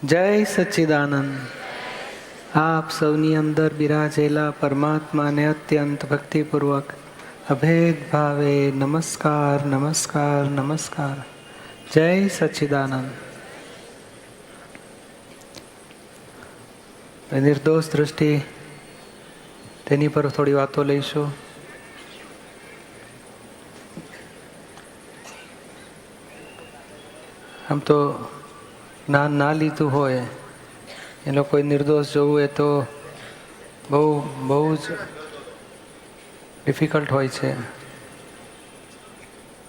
જય સચ્ચિદાનંદ. આપ સૌની અંદર બિરાજેલા પરમાત્માને અત્યંત ભક્તિપૂર્વક અભેદ ભાવે નમસ્કાર નમસ્કાર નમસ્કાર. જય સચ્ચિદાનંદ. નિર્દોષ દૃષ્ટિ, તેની પર થોડી વાતો લઈશું. આમ તો જ્ઞાન ના લીધું હોય એ લોકોએ નિર્દોષ જોવું એ તો બહુ જ ડિફિકલ્ટ હોય છે.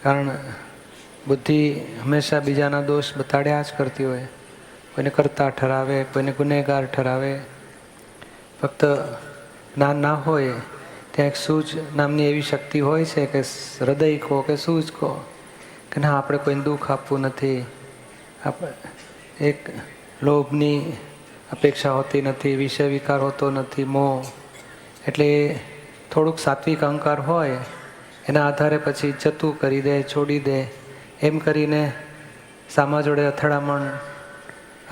કારણ બુદ્ધિ હંમેશા બીજાના દોષ બતાડ્યા જ કરતી હોય. કોઈને કરતા ઠરાવે, કોઈને ગુનેગાર ઠરાવે. ફક્ત જ્ઞાન ના હોય ત્યાં એક સૂઝ નામની એવી શક્તિ હોય છે કે હૃદય કહો કે સૂઝ કહો કે ના, આપણે કોઈને દુઃખ આપવું નથી. એક લોભની અપેક્ષા હોતી નથી, વિષય વિકાર હોતો નથી, મોહ. એટલે થોડુંક સાત્વિક અહંકાર હોય એના આધારે પછી જતું કરી દે, છોડી દે. એમ કરીને સામા જોડે અથડામણ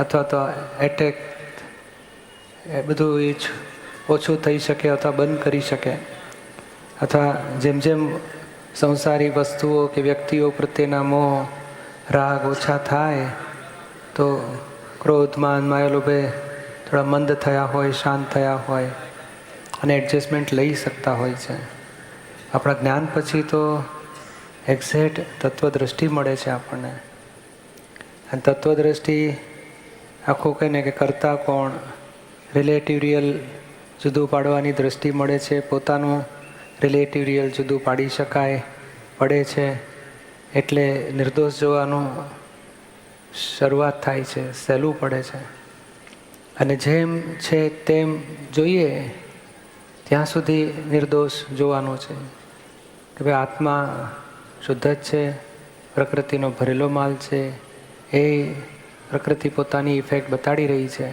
અથવા તો એટેક એ બધું એ ઓછું થઈ શકે અથવા બંધ કરી શકે. અથવા જેમ જેમ સંસારી વસ્તુઓ કે વ્યક્તિઓ પ્રત્યેના મોહ રાગ ઓછા થાય તો ક્રોધ માન માયા લોભે થોડા મંદ થયા હોય, શાંત થયા હોય અને એડજસ્ટમેન્ટ લઈ શકતા હોય છે. આપણા જ્ઞાન પછી તો એક્ઝેક્ટ તત્વદ્રષ્ટિ મળે છે આપણને. અને તત્વદ્રષ્ટિ આખું કહીને કે કરતા કોણ, રિલેટિવ રિયલ જુદું પાડવાની દ્રષ્ટિ મળે છે. પોતાનું રિલેટિવ રિયલ જુદું પાડી શકાય પડે છે. એટલે નિર્દોષ જોવાનું શરૂઆત થાય છે, સહેલું પડે છે. અને જેમ છે તેમ જોઈએ ત્યાં સુધી નિર્દોષ જોવાનું છે કે ભાઈ આત્મા શુદ્ધ જ છે, પ્રકૃતિનો ભરેલો માલ છે. એ પ્રકૃતિ પોતાની ઇફેક્ટ બતાડી રહી છે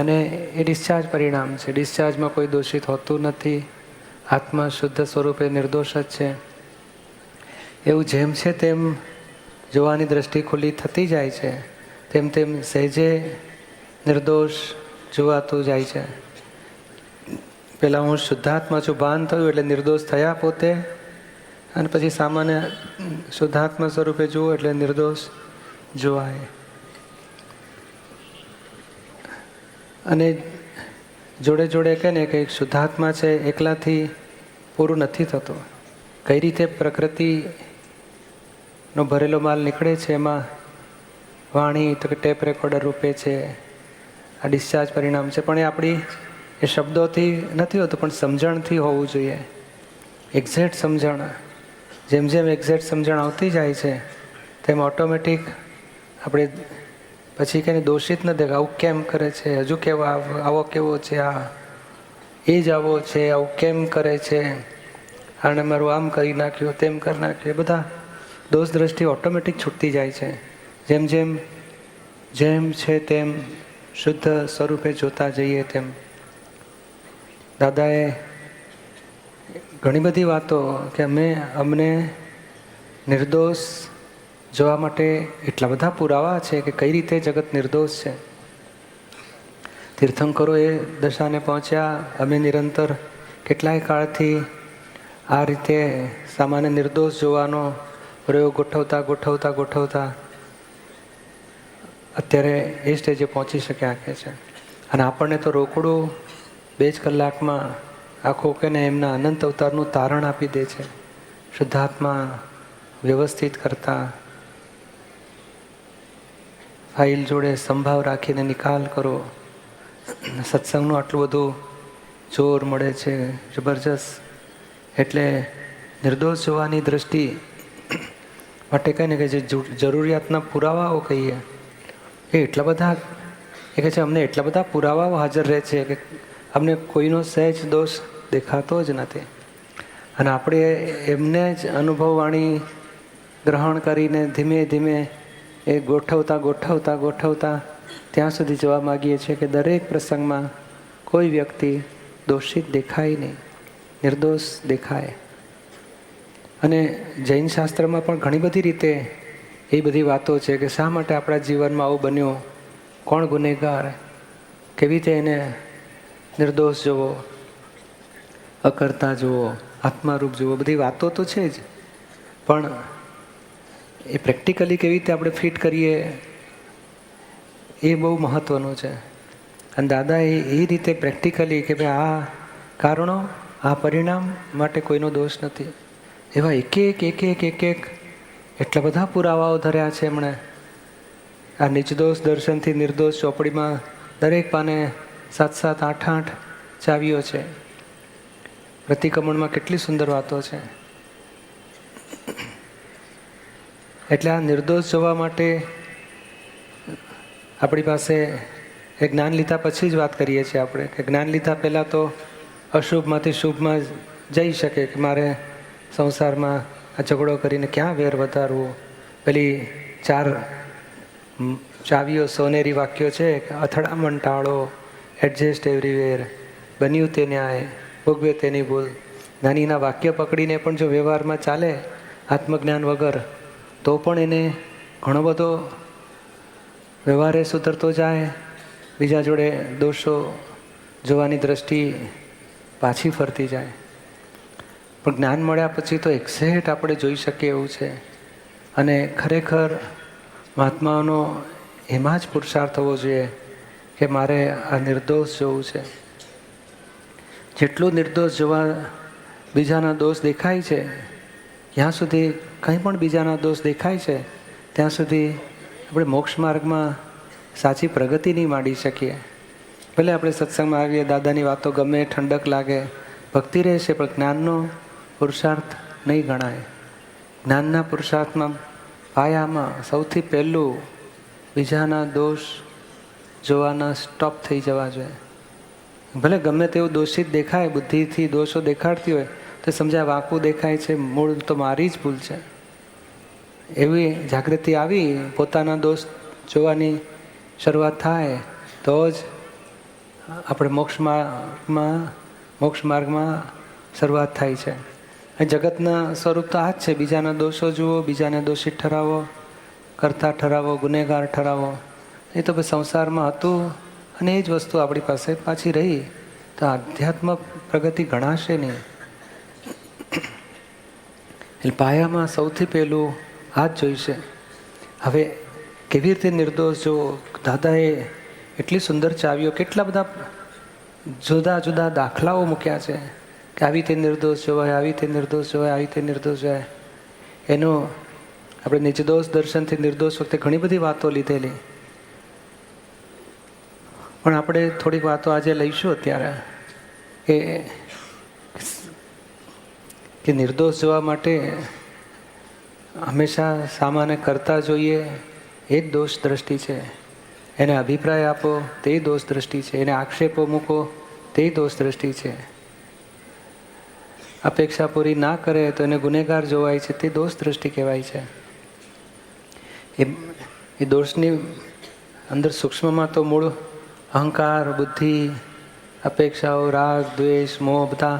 અને એ ડિસ્ચાર્જ પરિણામ છે. ડિસ્ચાર્જમાં કોઈ દોષિત હોતું નથી. આત્મા શુદ્ધ સ્વરૂપે નિર્દોષ જ છે. એવું જેમ છે તેમ જોવાની દ્રષ્ટિ ખુલ્લી થતી જાય છે, તેમ તેમ સહેજે નિર્દોષ જોવાતું જાય છે. પહેલાં હું શુદ્ધાત્મા છું ભાન થયું એટલે નિર્દોષ થયા પોતે, અને પછી સામાન્ય શુદ્ધાત્મા સ્વરૂપે જુઓ એટલે નિર્દોષ જોવાય. અને જોડે જોડે કહે ને કે શુદ્ધાત્મા છે એકલાથી પૂરું નથી થતું. કઈ રીતે પ્રકૃતિનો ભરેલો માલ નીકળે છે, એમાં વાણી તો કે ટેપ રેકોર્ડર રૂપે છે. આ ડિસ્ચાર્જ પરિણામ છે. પણ એ આપણી એ શબ્દોથી નથી હોતું, પણ સમજણથી હોવું જોઈએ. એક્ઝેક્ટ સમજણ. જેમ જેમ એક્ઝેક્ટ સમજણ આવતી જાય છે તેમ ઓટોમેટિક આપણે પછી કંઈ દોષિત ન દેખાય. આવું કેમ કરે છે, હજુ કેવો આવો કેવો છે, આ એ જ આવો છે, આવું કેમ કરે છે, આણે મારું આમ કરી નાખ્યું, તેમ કરી નાખ્યું. એ બધા દોષ દ્રષ્ટિ ઓટોમેટિક છૂટતી જાય છે. જેમ જેમ જેમ છે તેમ શુદ્ધ સ્વરૂપે જોતા જઈએ તેમ. દાદાએ ઘણી બધી વાતો કે અમને નિર્દોષ જોવા માટે એટલા બધા પુરાવા છે કે કઈ રીતે જગત નિર્દોષ છે. તીર્થંકરો એ દશાને પહોંચ્યા. અમે નિરંતર કેટલાય કાળથી આ રીતે સામાન્ય નિર્દોષ જોવાનો પ્રયોગ ગોઠવતા અત્યારે એ સ્ટેજે પહોંચી શક્યા કે છે. અને આપણને તો રોકડું 2 જ કલાકમાં આખું કે ને એમના અનંત અવતારનું તારણ આપી દે છે. શુદ્ધાત્મા વ્યવસ્થિત કરતા, ફાઇલ જોડે સંભાવ રાખીને નિકાલ કરો. સત્સંગનું આટલું બધું જોર મળે છે, જબરજસ્ત. એટલે નિર્દોષ જોવાની દ્રષ્ટિ માટે કહે ને કે જે જરૂરિયાતના પુરાવાઓ કહીએ એ એટલા બધા એ કહે છે, અમને એટલા બધા પુરાવાઓ હાજર રહે છે કે અમને કોઈનો સહેજ દોષ દેખાતો જ નથી. અને આપણે એમને જ અનુભવવાણી ગ્રહણ કરીને ધીમે ધીમે એ ગોઠવતા ત્યાં સુધી જવા માગીએ છીએ કે દરેક પ્રસંગમાં કોઈ વ્યક્તિ દોષિત દેખાય નહીં, નિર્દોષ દેખાય. અને જૈન શાસ્ત્રમાં પણ ઘણી બધી રીતે એ બધી વાતો છે કે શા માટે આપણા જીવનમાં આવું બન્યું, કોણ ગુનેગાર, કેવી રીતે એને નિર્દોષ જુઓ, અકર્તા જુઓ, આત્મારૂપ જુઓ, બધી વાતો તો છે જ, પણ એ પ્રેક્ટિકલી કેવી રીતે આપણે ફિટ કરીએ એ બહુ મહત્ત્વનું છે. અને દાદા એ રીતે પ્રેક્ટિકલી કે ભાઈ આ કારણો, આ પરિણામ માટે કોઈનો દોષ નથી, એવા એક એક એટલા બધા પુરાવાઓ ધર્યા છે એમણે. આ નિર્દોષ દર્શનથી નિર્દોષ ચોપડીમાં દરેક પાને 7-7, 8-8 ચાવીઓ છે. પ્રતિક્રમણમાં કેટલી સુંદર વાતો છે. એટલે આ નિર્દોષ જોવા માટે આપણી પાસે એ જ્ઞાન લીધા પછી જ વાત કરીએ છીએ આપણે, કે જ્ઞાન લીધા પહેલાં તો અશુભમાંથી શુભમાં જઈ શકે કે મારે સંસારમાં આ ઝઘડો કરીને ક્યાં વેર વધારવું. પેલી 4 ચાવીઓ સોનેરી વાક્યો છે કે અથડામણ ટાળો, એડજસ્ટ એવરીવેર, બન્યું તે ન્યાય, ભોગવે તેની ભૂલ. નાનીના વાક્ય પકડીને પણ જો વ્યવહારમાં ચાલે આત્મજ્ઞાન વગર, તો પણ એને ઘણો બધો વ્યવહારે સુધરતો જાય, બીજા જોડે દોષો જોવાની દ્રષ્ટિ પાછી ફરતી જાય. પણ જ્ઞાન મળ્યા પછી તો એક્ઝેક્ટ આપણે જોઈ શકીએ એવું છે. અને ખરેખર મહાત્માઓનો એમાં જ પુરુષાર્થ થવો જોઈએ કે મારે આ નિર્દોષ જોવું છે. જેટલું નિર્દોષ જોવા બીજાના દોષ દેખાય છે, જ્યાં સુધી કંઈ પણ બીજાના દોષ દેખાય છે ત્યાં સુધી આપણે મોક્ષ માર્ગમાં સાચી પ્રગતિ નહીં માંડી શકીએ. ભલે આપણે સત્સંગમાં આવીએ, દાદાની વાતો ગમે, ઠંડક લાગે, ભક્તિ રહેશે, પણ જ્ઞાનનો પુરુષાર્થ નહીં ગણાય. જ્ઞાનના પુરુષાર્થમાં પાયામાં સૌથી પહેલું બીજાના દોષ જોવાના સ્ટોપ થઈ જવા જોઈએ. ભલે ગમે તેવું દોષિત દેખાય, બુદ્ધિથી દોષો દેખાડતી હોય તો સમજાય વાંકું દેખાય છે, મૂળ તો મારી જ ભૂલ છે. એવી જાગૃતિ આવી, પોતાના દોષ જોવાની શરૂઆત થાય તો જ આપણે મોક્ષ માર્ગમાં શરૂઆત થાય છે. જગતના સ્વરૂપ તો આ જ છે, બીજાના દોષો જુઓ, બીજાને દોષિત ઠરાવો, કરતા ઠરાવો, ગુનેગાર ઠરાવો. એ તો સંસારમાં હતું અને એ જ વસ્તુ આપણી પાસે પાછી રહી તો આધ્યાત્મ પ્રગતિ ગણાશે નહીં. એટલે પાયામાં સૌથી પહેલું આ જ જોઈશે. હવે કેવી રીતે નિર્દોષ જો, દાદાએ એટલી સુંદર ચાવીઓ, કેટલા બધા જુદા જુદા દાખલાઓ મૂક્યા છે કે આવી રીતે નિર્દોષ જોવાય, આવી રીતે નિર્દોષ જોવાય, આવી રીતે નિર્દોષ જોવાય. એનો આપણે નિર્દોષ દર્શનથી નિર્દોષ વખતે ઘણી બધી વાતો લીધેલી, પણ આપણે થોડીક વાતો આજે લઈશું અત્યારે કે નિર્દોષ જોવા માટે હંમેશા સામાન્ય કરતા જોઈએ એ જ દોષ દ્રષ્ટિ છે. એને અભિપ્રાય આપો તે દોષ દ્રષ્ટિ છે. એને આક્ષેપો મૂકો તે દોષ દ્રષ્ટિ છે. અપેક્ષા પૂરી ના કરે તો એને ગુનેગાર જોવાય છે, તે દોષ દ્રષ્ટિ કહેવાય છે. એ દોષની અંદર સૂક્ષ્મમાં તો મૂળ અહંકાર, બુદ્ધિ, અપેક્ષાઓ, રાગ, દ્વેષ, મોહ બધા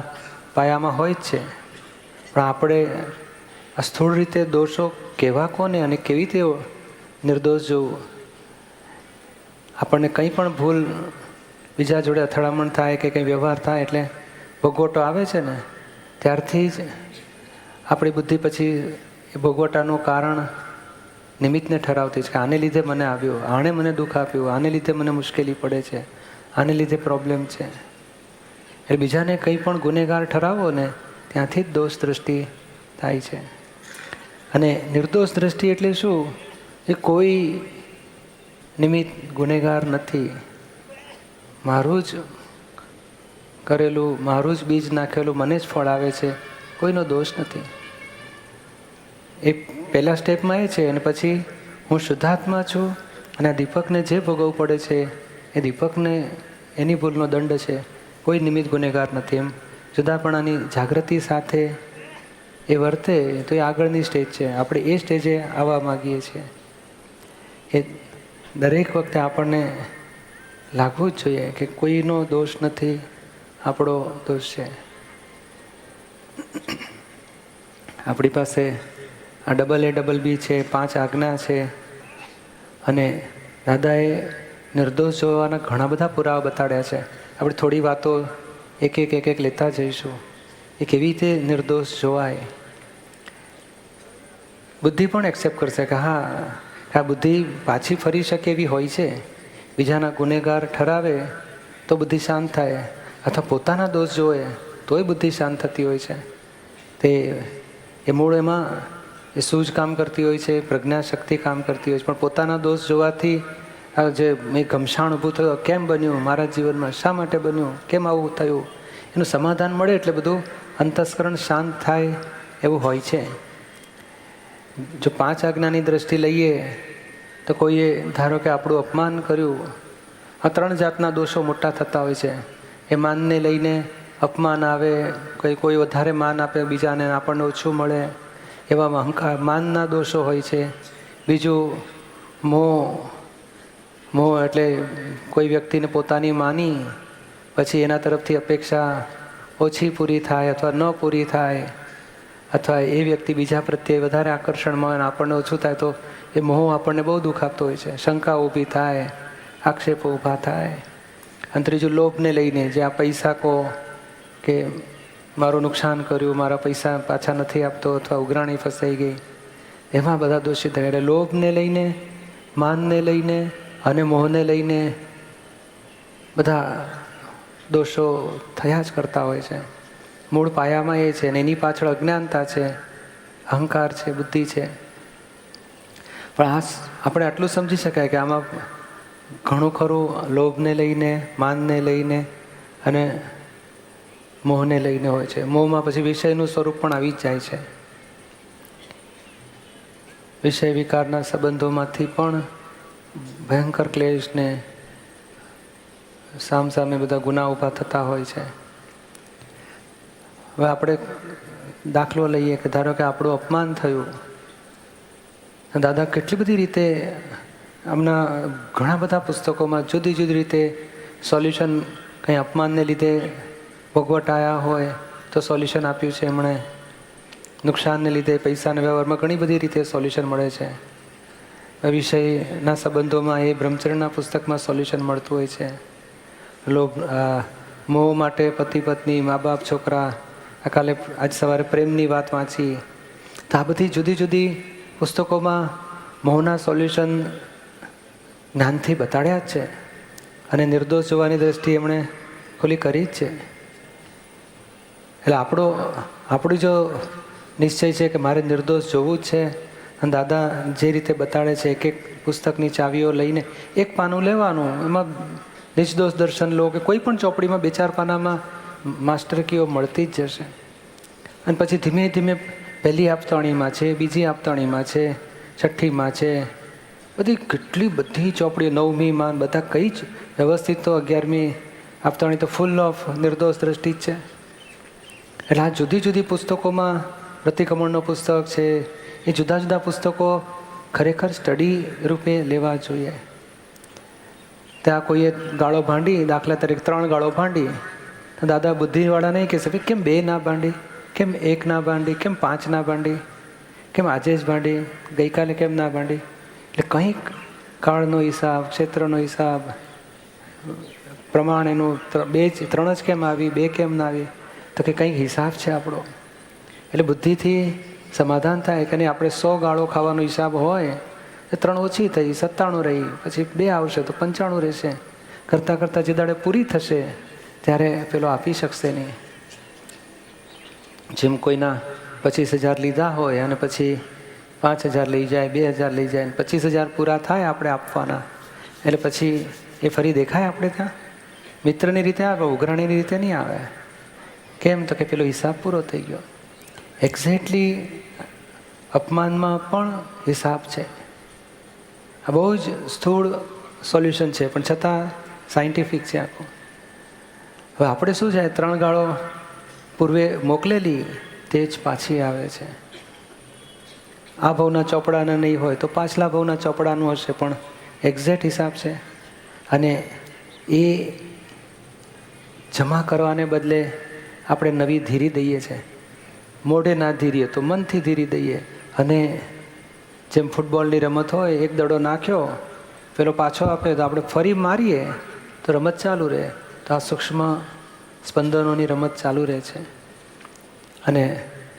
પાયામાં હોય જ છે. પણ આપણે સ્થૂળ રીતે દોષો કેવા કોને અને કેવી રીતે નિર્દોષ જોવું. આપણને કંઈ પણ ભૂલ, બીજા જોડે અથડામણ થાય કે કંઈ વ્યવહાર થાય એટલે ભોગવટો આવે છે ને, ત્યારથી જ આપણી બુદ્ધિ પછી એ ભોગવટાનું કારણ નિમિત્તને ઠરાવતી છે કે આને લીધે મને આવ્યું, આણે મને દુઃખ આપ્યું, આને લીધે મને મુશ્કેલી પડે છે, આને લીધે પ્રોબ્લેમ છે. એટલે બીજાને કંઈ પણ ગુનેગાર ઠરાવો ને ત્યાંથી જ દોષ દ્રષ્ટિ થાય છે. અને નિર્દોષ દ્રષ્ટિ એટલે શું? એ કોઈ નિમિત્ત ગુનેગાર નથી. મારું જ કરેલું, મારું જ બીજ નાખેલું મને જ ફળ આવે છે, કોઈનો દોષ નથી. એ પહેલા સ્ટેપમાં એ છે. અને પછી હું શુદ્ધાત્મા છું અને આ દીપકને જે ભોગવવું પડે છે એ દીપકને એની ભૂલનો દંડ છે, કોઈ નિમિત્ત ગુનેગાર નથી. એમ જુદાપણાની જાગૃતિ સાથે એ વર્તે તો એ આગળની સ્ટેજ છે. આપણે એ સ્ટેજે આવવા માગીએ છીએ. એ દરેક વખતે આપણને લાગવું જ જોઈએ કે કોઈનો દોષ નથી, આપણો દોષ છે. આપણી પાસે આ AA BB છે, 5 આજ્ઞા છે. અને દાદાએ નિર્દોષ જોવાના ઘણા બધા પુરાવા બતાડ્યા છે. આપણે થોડી વાતો એક એક લેતા જઈશું. એ કેવી રીતે નિર્દોષ જોવાય. બુદ્ધિ પણ એક્સેપ્ટ કરશે કે હા, આ બુદ્ધિ પાછી ફરી શકે એવી હોય છે. બીજાના ગુનેગાર ઠરાવે તો બુદ્ધિ શાંત થાય, અથવા પોતાના દોષ જોવે તોય બુદ્ધિ શાંત થતી હોય છે. તે એ મૂળ એમાં એ સૂઝ કામ કરતી હોય છે, પ્રજ્ઞા શક્તિ કામ કરતી હોય છે. પણ પોતાના દોષ જોવાથી આ જે મેં ઘમસાણ ઊભું થયું, કેમ બન્યું મારા જીવનમાં, શા માટે બન્યું, કેમ આવું થયું, એનું સમાધાન મળે એટલે બધું અંતસ્કરણ શાંત થાય એવું હોય છે. જો 5 આજ્ઞાની દ્રષ્ટિ લઈએ તો કોઈએ ધારો કે આપણું અપમાન કર્યું, આ 3 જાતના દોષો મોટા થતા હોય છે. એ માનને લઈને અપમાન આવે, કોઈ વધારે માન આપે બીજાને, આપણને ઓછું મળે, એવામાં અહંકાર માનના દોષો હોય છે. બીજું મોહ એટલે કોઈ વ્યક્તિને પોતાની માની પછી એના તરફથી અપેક્ષા ઓછી પૂરી થાય અથવા ન પૂરી થાય, અથવા એ વ્યક્તિ બીજા પ્રત્યે વધારે આકર્ષણમાં અને આપણને ઓછું થાય તો એ મોહ આપણને બહુ દુઃખ આપતો હોય છે. શંકા ઊભી થાય, આક્ષેપો ઊભા થાય. અને ત્રીજું લોભને લઈને, જે આ પૈસા કહો કે મારું નુકસાન કર્યું, મારા પૈસા પાછા નથી આપતો, અથવા ઉઘરાણી ફસાઈ ગઈ, એમાં બધા દોષિત થાય. એટલે લોભને લઈને, માનને લઈને અને મોહને લઈને બધા દોષો થયા જ કરતા હોય છે. મૂળ પાયામાં એ છે, અને એની પાછળ અજ્ઞાનતા છે, અહંકાર છે, બુદ્ધિ છે. પણ આપણે આટલું સમજી શકાય કે આમાં ઘણું ખરું લોભને લઈને, માનને લઈને અને મોહને લઈને હોય છે. મોહમાં પછી વિષયનું સ્વરૂપ પણ આવી જ જાય છે. વિષય વિકારના સંબંધોમાંથી પણ ભયંકર ક્લેશને સામસામે બધા ગુના ઊભા થતા હોય છે. હવે આપણે દાખલો લઈએ કે ધારો કે આપણું અપમાન થયું. દાદા કેટલી બધી રીતે આમના ઘણા બધા પુસ્તકોમાં જુદી જુદી રીતે સોલ્યુશન, કંઈ અપમાનને લીધે ભોગવટ આવ્યા હોય તો સોલ્યુશન આપ્યું છે એમણે. નુકસાનને લીધે પૈસાના વ્યવહારમાં ઘણી બધી રીતે સોલ્યુશન મળે છે. વિષયના સંબંધોમાં એ બ્રહ્મચર્યના પુસ્તકમાં સોલ્યુશન મળતું હોય છે. લોભ, મોહ માટે પતિ પત્ની, મા બાપ, છોકરા. આજ સવારે પ્રેમની વાત વાંચી. તો આ બધી જુદી જુદી પુસ્તકોમાં મોહના સોલ્યુશન જ્ઞાનથી બતાડ્યા જ છે. અને નિર્દોષ જોવાની દ્રષ્ટિએ એમણે ખુલ્લી કરી જ છે. એટલે આપણું જો નિશ્ચય છે કે મારે નિર્દોષ જોવું જ છે, અને દાદા જે રીતે બતાડે છે એક પુસ્તકની ચાવીઓ લઈને એક પાનું લેવાનું, એમાં નિર્દોષ દર્શન લો કે કોઈ પણ ચોપડીમાં 2-4 પાનામાં માસ્ટર કીઓ મળતી જ જશે. અને પછી ધીમે ધીમે પહેલી આપતાણીમાં છે, બીજી આપતાણીમાં છે, છઠ્ઠીમાં છે, કેટલી બધી ચોપડીઓ, 9મીમાં બધા કઈ જ વ્યવસ્થિત. તો 11મી આપતાણી તો ફૂલ ઓફ નિર્દોષ દ્રષ્ટિ જ છે. એટલે આ જુદી જુદી પુસ્તકોમાં, પ્રતિક્રમણનો પુસ્તક છે, એ જુદા જુદા પુસ્તકો ખરેખર સ્ટડી રૂપે લેવા જોઈએ. ત્યાં કોઈએ ગાળો ભાંડી, દાખલા તરીકે 3 ગાળો ભાંડી, તો દાદા બુદ્ધિવાળા નહીં કહેશે કેમ 2 ના ભાંડી, કેમ 1 ના ભાંડી, કેમ 5 ના ભાંડી, કેમ આજે જ ભાંડી, ગઈકાલે કેમ ના ભાંડી. એટલે કંઈક કાળનો હિસાબ, ક્ષેત્રનો હિસાબ, પ્રમાણ એનું 3 જ કેમ આવી, 2 કેમ ના આવી, તો કે કંઈક હિસાબ છે આપણો. એટલે બુદ્ધિથી સમાધાન થાય કે નહીં. આપણે 100 ગાળો ખાવાનો હિસાબ હોય, 3 ઓછી થઈ, 97 રહી, પછી 2 આવશે તો 95 રહેશે. કરતાં કરતાં જે દાડે પૂરી થશે ત્યારે પેલો આપી શકશે નહીં. જેમ કોઈના 25,000 લીધા હોય અને પછી 5,000 લઈ જાય, 2,000 લઈ જાય, 25,000 પૂરા થાય આપણે આપવાના, એટલે પછી એ ફરી દેખાય આપણે ત્યાં? મિત્રની રીતે આવે, ઉઘરાણીની રીતે નહીં આવે. કેમ? તો કે પેલો હિસાબ પૂરો થઈ ગયો. એક્ઝેક્ટલી અપમાનમાં પણ હિસાબ છે. આ બહુ જ સ્થૂળ સોલ્યુશન છે, પણ છતાં સાયન્ટિફિક છે આખું. હવે આપણે શું છે, 3 ગાળો પૂર્વે મોકલેલી તે જ પાછી આવે છે. આ ભાવના ચોપડાના નહીં હોય તો પાછલા ભાવના ચોપડાનું હશે, પણ એક્ઝેક્ટ હિસાબ છે. અને એ જમા કરવાને બદલે આપણે નવી ધીરી દઈએ છીએ. મોઢે ના ધીરીએ તો મનથી ધીરી દઈએ. અને જેમ ફૂટબોલની રમત હોય, એક દડો નાખ્યો પેલો પાછો આપે તો આપણે ફરી મારીએ તો રમત ચાલુ રહે. તો આ સૂક્ષ્મ સ્પંદનોની રમત ચાલુ રહે છે. અને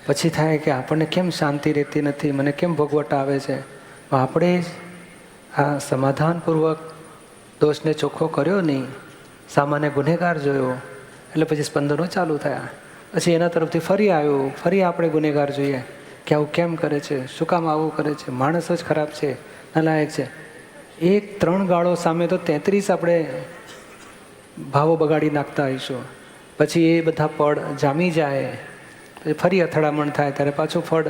પછી થાય કે આપણને કેમ શાંતિ રહેતી નથી, મને કેમ ભોગવટ આવે છે. આપણે આ સમાધાનપૂર્વક દોષને ચોખ્ખો કર્યો નહીં, સામાન્ય ગુનેગાર જોયો, એટલે પછી સ્પંદનો ચાલુ થયા. પછી એના તરફથી ફરી આવ્યું, ફરી આપણે ગુનેગાર જોઈએ કે આવું કેમ કરે છે, શું કામ આવું કરે છે, માણસ જ ખરાબ છે, નાલાયક છે. 1-3 ગાળો સામે તો 33 આપણે ભાવો બગાડી નાખતા હોઈશું. પછી એ બધા પડ જામી જાય, પછી ફરી અથડામણ થાય, ત્યારે પાછું ફળ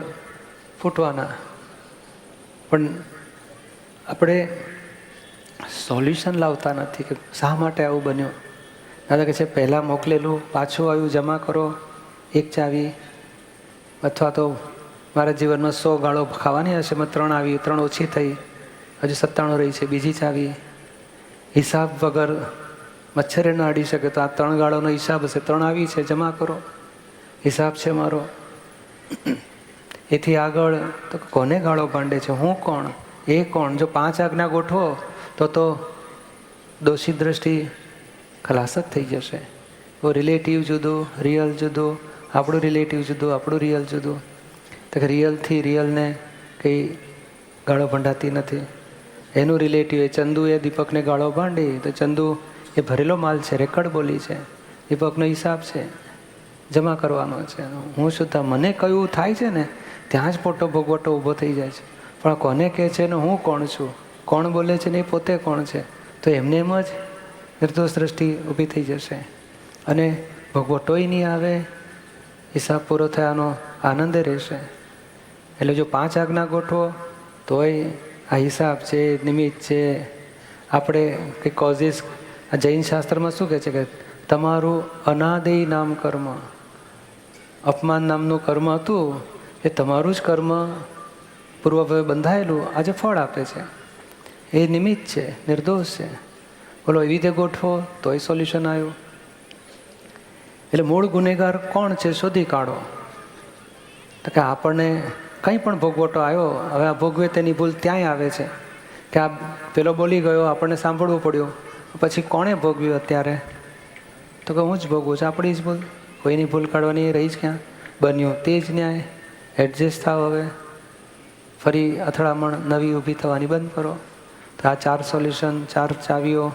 ફૂટવાના. પણ આપણે સોલ્યુશન લાવતા નથી કે શા માટે આવું બન્યું. દાદા કહે છે પહેલાં મોકલેલું પાછું આવ્યું, જમા કરો 1 ચાવી. અથવા તો મારા જીવનમાં 100 ગાળો ખાવાની હશે, એમાં 3 આવી, 3 ઓછી થઈ, હજુ 97 રહી છે, બીજી ચાવી. હિસાબ વગર મચ્છરે ના અડી શકે, તો આ 3 ગાળોનો હિસાબ હશે, 3 આવી છે, જમા કરો, હિસાબ છે મારો. એથી આગળ તો કોને ગાળો ભાંડે છે, હું કોણ, એ કોણ. જો 5 આજ્ઞા ગોઠવો તો દોષી દ્રષ્ટિ ખલાસ જ થઈ જશે. તો રિલેટિવ જુદું, રિયલ જુદું, આપણું રિલેટિવ જુદું, આપણું રિયલ જુદું. તો કે રિયલથી રિયલને કંઈ ગાળો ભંડાતી નથી. એનું રિલેટિવ એ ચંદુએ દીપકને ગાળો ભાંડી, તો ચંદુ એ ભરેલો માલ છે, રેકર્ડ બોલી છે, દીપકનો હિસાબ છે, જમા કરવાનો છે. હું શુદ્ધ મને કયું થાય છે ને ત્યાં જ મોટો ભોગવટો ઊભો થઈ જાય છે. પણ કોને કહે છે ને હું કોણ છું, કોણ બોલે છે ને એ પોતે કોણ છે, તો એમને એમ જ નિર્દોષ દ્રષ્ટિ ઊભી થઈ જશે. અને ભોગવટોય નહીં આવે, હિસાબ પૂરો થયાનો આનંદે રહેશે. એટલે જો 5 આજ્ઞા ગોઠવો તોય આ હિસાબ છે, નિમિત્ત છે. આપણે કંઈ કોઝિસ, આ જૈન શાસ્ત્રમાં શું કહે છે કે તમારું અનાદેય નામ કર્મ, અપમાન નામનું કર્મ હતું, એ તમારું જ કર્મ પૂર્વભાવે બંધાયેલું આજે ફળ આપે છે. એ નિમિત્ત છે, નિર્દોષ છે. બોલો એવી રીતે ગોઠવો તોય સોલ્યુશન આવ્યું. એટલે મૂળ ગુનેગાર કોણ છે શોધી કાઢો. તો કે આપણને કંઈ પણ ભોગવટો આવ્યો, હવે આ ભોગવે તેની ભૂલ ત્યાંય આવે છે કે આ પેલો બોલી ગયો, આપણને સાંભળવું પડ્યું, પછી કોણે ભોગવ્યું અત્યારે, તો કે હું જ ભોગવું છું, આપણી જ ભૂલ, કોઈની ભૂલ કાઢવાની રહી જ ક્યાં. બન્યું તે જ ન્યાય, એડજસ્ટ થાવ. હવે ફરી અથડામણ નવી ઊભી થવાની બંધ કરો. તો આ 4 સોલ્યુશન, 4 ચાવીઓ,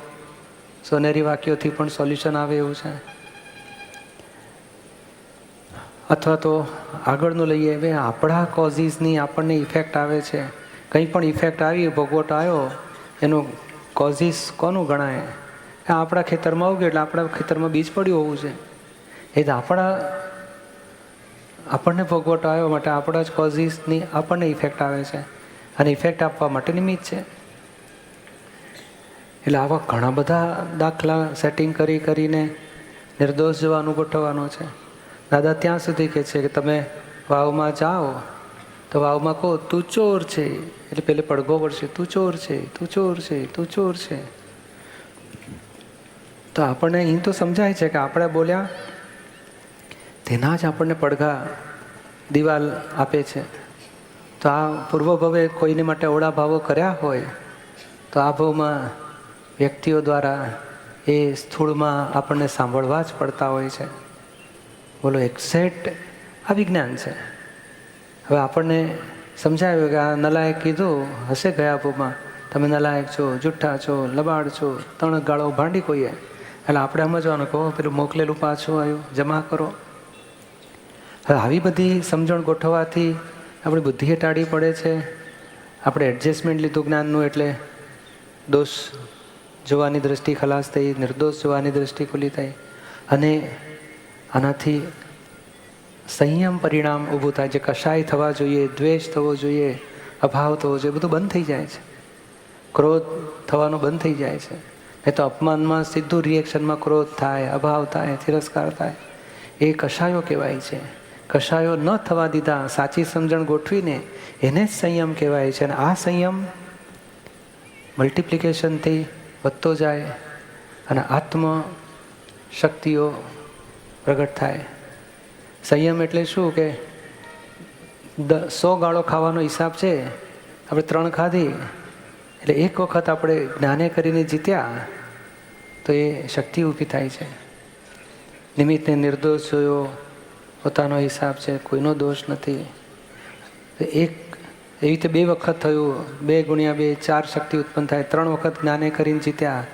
સોનેરી વાક્યોથી પણ સોલ્યુશન આવે એવું છે. અથવા તો આગળનું લઈએ, હવે આપણા કોઝિસની આપણને ઇફેક્ટ આવે છે. કંઈ પણ ઇફેક્ટ આવી, ભોગવટો આવ્યો, એનું કોઝિસ કોનું ગણાય? આપણા ખેતરમાં ઉગે એટલે આપણા ખેતરમાં બીજ પડ્યું હોવું છે. એ તો આપણને ભોગવટો આવ્યો માટે આપણા જ કોઝિસની આપણને ઇફેક્ટ આવે છે. અને ઇફેક્ટ આપવા માટે નિમિત્ત છે. એટલે આવા ઘણા બધા દાખલા સેટિંગ કરીને નિર્દોષ જવાનું ગોઠવવાનો છે. દાદા ત્યાં સુધી કહે છે કે તમે વાવમાં જાઓ તો વાવમાં કહો તું ચોર છે, એટલે પેલે પડઘો પડશે, તું ચોર છે, તું ચોર છે, તું ચોર છે. તો આપણને અહીં તો સમજાય છે કે આપણે બોલ્યા તેના જ આપણને પડઘા દિવાલ આપે છે. તો આ પૂર્વ ભવે કોઈને માટે અવળા ભાવો કર્યા હોય તો આ ભાવમાં વ્યક્તિઓ દ્વારા એ સ્થૂળમાં આપણને સાંભળવા જ પડતા હોય છે. બોલો એક્ઝેક્ટ આ વિજ્ઞાન છે. હવે આપણને સમજાયું કે આ નલાયક કીધું હશે ગયા ભાવમાં, તમે નલાયક છો, જુઠ્ઠા છો, લબાડ છો, 3 ગાળો ભાંડી કોઈએ, એટલે આપણે સમજવાનું કહો પેલું મોકલેલું પાછું આવ્યું, જમા કરો. હવે આવી બધી સમજણ ગોઠવવાથી આપણી બુદ્ધિએ ટાળી પડે છે. આપણે એડજસ્ટમેન્ટ લીધું જ્ઞાનનું, એટલે દોષ જોવાની દ્રષ્ટિ ખલાસ થઈ, નિર્દોષ જોવાની દ્રષ્ટિ ખુલ્લી થઈ. અને આનાથી સંયમ પરિણામ ઊભું થાય. જે કશાય થવા જોઈએ, દ્વેષ થવો જોઈએ, અભાવ થવો જોઈએ, બધું બંધ થઈ જાય છે. ક્રોધ થવાનો બંધ થઈ જાય છે. એ તો અપમાનમાં સીધું રિએક્શનમાં ક્રોધ થાય, અભાવ થાય, તિરસ્કાર થાય. એ કશાયો કહેવાય છે. કશાયો ન થવા દીધા, સાચી સમજણ ગોઠવીને એને જ સંયમ કહેવાય છે. અને આ સંયમ મલ્ટિપ્લિકેશનથી વધતો જાય અને આત્મ શક્તિઓ પ્રગટ થાય. સંયમ એટલે શું કે 100 ગાળો ખાવાનો હિસાબ છે, આપણે 3 ખાધી એટલે એક વખત આપણે જ્ઞાને કરીને જીત્યા તો એ શક્તિ ઊભી થાય છે. નિમિત્તને નિર્દોષ જોયો, પોતાનો હિસાબ છે, કોઈનો દોષ નથી. એક એવી રીતે 2 વખત થયું, 2 ગુણ્યા 2 4 શક્તિ ઉત્પન્ન થાય. 3 વખત જ્ઞાને કરીને જીત્યા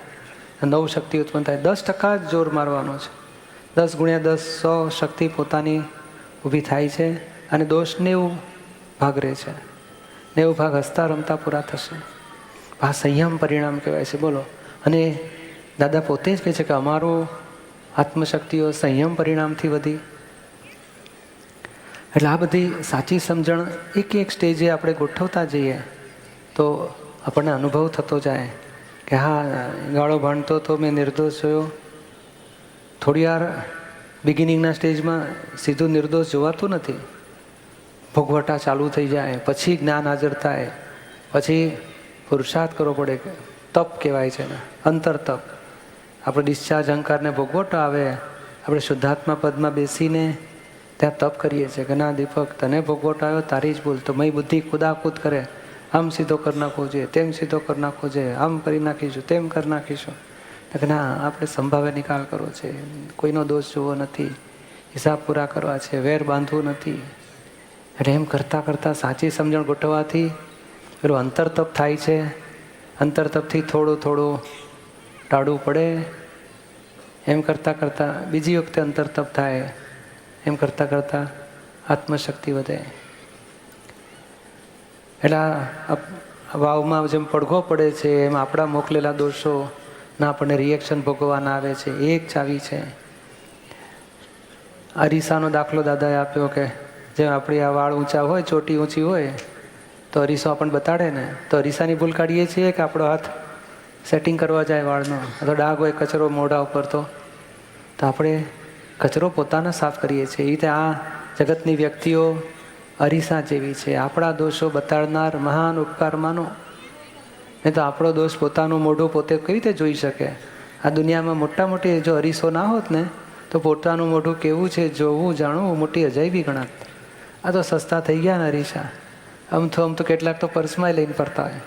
9 શક્તિ ઉત્પન્ન થાય. 10% જ જોર મારવાનો છે. 10 ગુણ્યા 10 100 શક્તિ પોતાની ઊભી થાય છે અને દોષ 90 ભાગ રહે છે. 90 ભાગ હસતા રમતા પૂરા થશે. આ સંયમ પરિણામ કહેવાય છે. બોલો. અને દાદા પોતે જ કહે છે કે અમારું આત્મશક્તિઓ સંયમ પરિણામથી વધી. એટલે આ બધી સાચી સમજણ એક સ્ટેજે આપણે ગોઠવતા જઈએ તો આપણને અનુભવ થતો જાય કે હા, ગાળો ભાંડતો તો મેં નિર્દોષ જોયો. થોડી વાર બિગિનિંગના સ્ટેજમાં સીધું નિર્દોષ જોવાતું નથી. ભોગવટા ચાલુ થઈ જાય, પછી જ્ઞાન હાજર થાય, પછી પુરુષાર્થ કરવો પડે. તપ કહેવાય છે ને, અંતર તપ. આપણે ડિસ્ચાર્જ અહંકારને ભોગવટો આવે, આપણે શુદ્ધાત્મા પદમાં બેસીને ત્યાં તપ કરીએ છીએ કે ના દીપક, તને ભોગવટો આવ્યો તારી જ ભૂલ. તો મય બુદ્ધિ કુદાકૂદ કરે, આમ સીધો કરી નાખવો જોઈએ, તેમ સીધો કરી નાખવો જોઈએ, આમ કરી નાખીશું, તેમ કરી નાખીશું. કે ના, આપણે સંભાવે નિકાલ કરવો છે, કોઈનો દોષ જોવો નથી, હિસાબ પૂરા કરવા છે, વેર બાંધવું નથી. એટલે એમ કરતાં કરતાં સાચી સમજણ ગોઠવવાથી પેલું અંતર તપ થાય છે. અંતર તપથી થોડું થોડું ટાળવું પડે. એમ કરતાં કરતાં બીજી વખતે અંતર તપ થાય. એમ કરતાં કરતાં આત્મશક્તિ વધે. એટલે આ વાવમાં જેમ પડઘો પડે છે એમ આપણા મોકલેલા દોષોના આપણને રિએક્શન ભોગવવાના આવે છે. એ એક ચાવી છે. અરીસાનો દાખલો દાદાએ આપ્યો કે જેમ આપણી આ વાળ ઊંચા હોય, ચોટી ઊંચી હોય, તો અરીસો આપણને બતાડે ને. તો અરીસાની ભૂલ કાઢીએ છીએ કે આપણો હાથ સેટિંગ કરવા જાય વાળનો, અથવા ડાઘ હોય, કચરો મોઢા ઉપર, તો આપણે કચરો પોતાના સાફ કરીએ છીએ. એ રીતે આ જગતની વ્યક્તિઓ અરીસા જેવી છે. આપણા દોષો બતાડનાર મહાન ઉપકાર માનો. નહીં તો આપણો દોષ પોતાનું મોઢું પોતે કઈ રીતે જોઈ શકે? આ દુનિયામાં મોટી જો અરીસો ના હોત ને તો પોતાનું મોઢું કેવું છે જોવું જાણવું મોટી અજાયબી ગણાત. આ તો સસ્તા થઈ ગયા ને અરીસા. આમ તો કેટલાક તો પર્સમાં લઈને ફરતા હોય.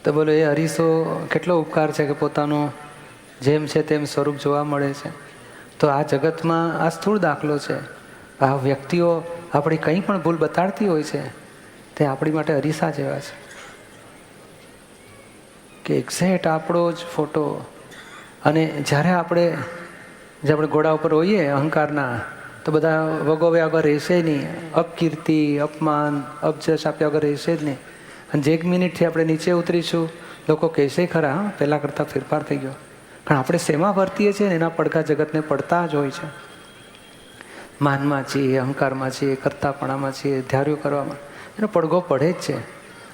તો બોલો, એ અરીસો કેટલો ઉપકાર છે કે પોતાનું જેમ છે તેમ સ્વરૂપ જોવા મળે છે. તો આ જગતમાં આ સ્થૂળ દાખલો છે. આ વ્યક્તિઓ આપણી કંઈ પણ ભૂલ બતાડતી હોય છે તે આપણી માટે અરીસા જેવા છે કે એક્ઝેક્ટ આપણો જ ફોટો. અને જ્યારે આપણે ઘોડા ઉપર હોઈએ અહંકારના, તો બધા વગોવ્યા વગર રહેશે નહીં. અપકીર્તિ, અપમાન, અપજશ આપ્યા વગર રહેશે જ નહીં. અને જે 1 મિનિટથી આપણે નીચે ઉતરીશું, લોકો કહેશે ખરા, હા, પહેલાં કરતાં ફેરફાર થઈ ગયો. કારણ આપણે શેમાં વર્તીએ છીએ ને એના પડઘા જગતને પડતા જ હોય છે. માનમાં છીએ, અહંકારમાં છીએ, કરતાપણામાં છીએ, ધાર્યું કરવામાં, એનો પડઘો પડે જ છે.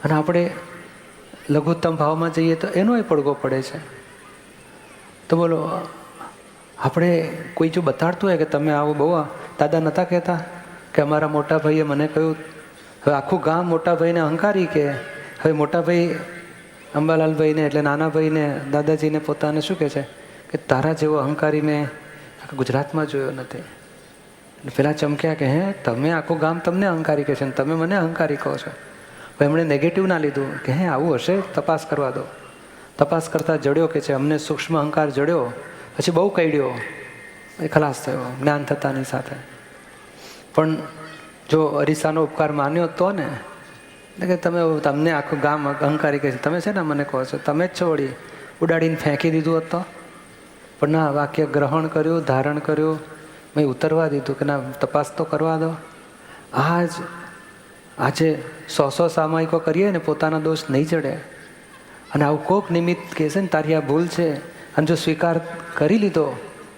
અને આપણે લઘુત્તમ ભાવમાં જઈએ તો એનોય પડઘો પડે છે. તો બોલો, આપણે કોઈ જો બતાડતું હોય કે તમે આવો, બહુ દાદા નહોતા કહેતા કે અમારા મોટા ભાઈએ મને કહ્યું, હવે આખું ગામ મોટા ભાઈને અહંકારી કે, હવે મોટા ભાઈ અંબાલાલભાઈને એટલે નાના ભાઈને, દાદાજીને પોતાને શું કહે છે કે તારા જેવો અહંકારી મેં આખા ગુજરાતમાં જોયો નથી. એટલે પેલા ચમક્યા કે હે, તમે આખું ગામ તમને અહંકારી કહે છે ને તમે મને અહંકારી કહો છો. એમણે નેગેટિવ ના લીધું કે હે આવું હશે, તપાસ કરવા દો. તપાસ કરતાં જડ્યો કે છે અમને સૂક્ષ્મ અહંકાર જડ્યો, પછી બહુ કઈડ્યો, એ ખલાસ થયો જ્ઞાન થતાની સાથે. પણ જો અરીસાનો ઉપકાર માન્યો તો ને, એટલે કે તમને આખું ગામ અહંકારી કહે છે, તમે છે ને મને કહો છો, તમે જ છો, વળી ઉડાડીને ફેંકી દીધું હોત તો. પણ ના, વાક્ય ગ્રહણ કર્યું, ધારણ કર્યું, મેં ઉતરવા દીધું કે ના, તપાસ તો કરવા દો. આજે 100 સામાયિકો કરીએ ને પોતાના દોષ નહીં જડે. અને આવું કોક નિમિત્ત કહે છે ને તારી આ ભૂલ છે, અને જો સ્વીકાર કરી લીધો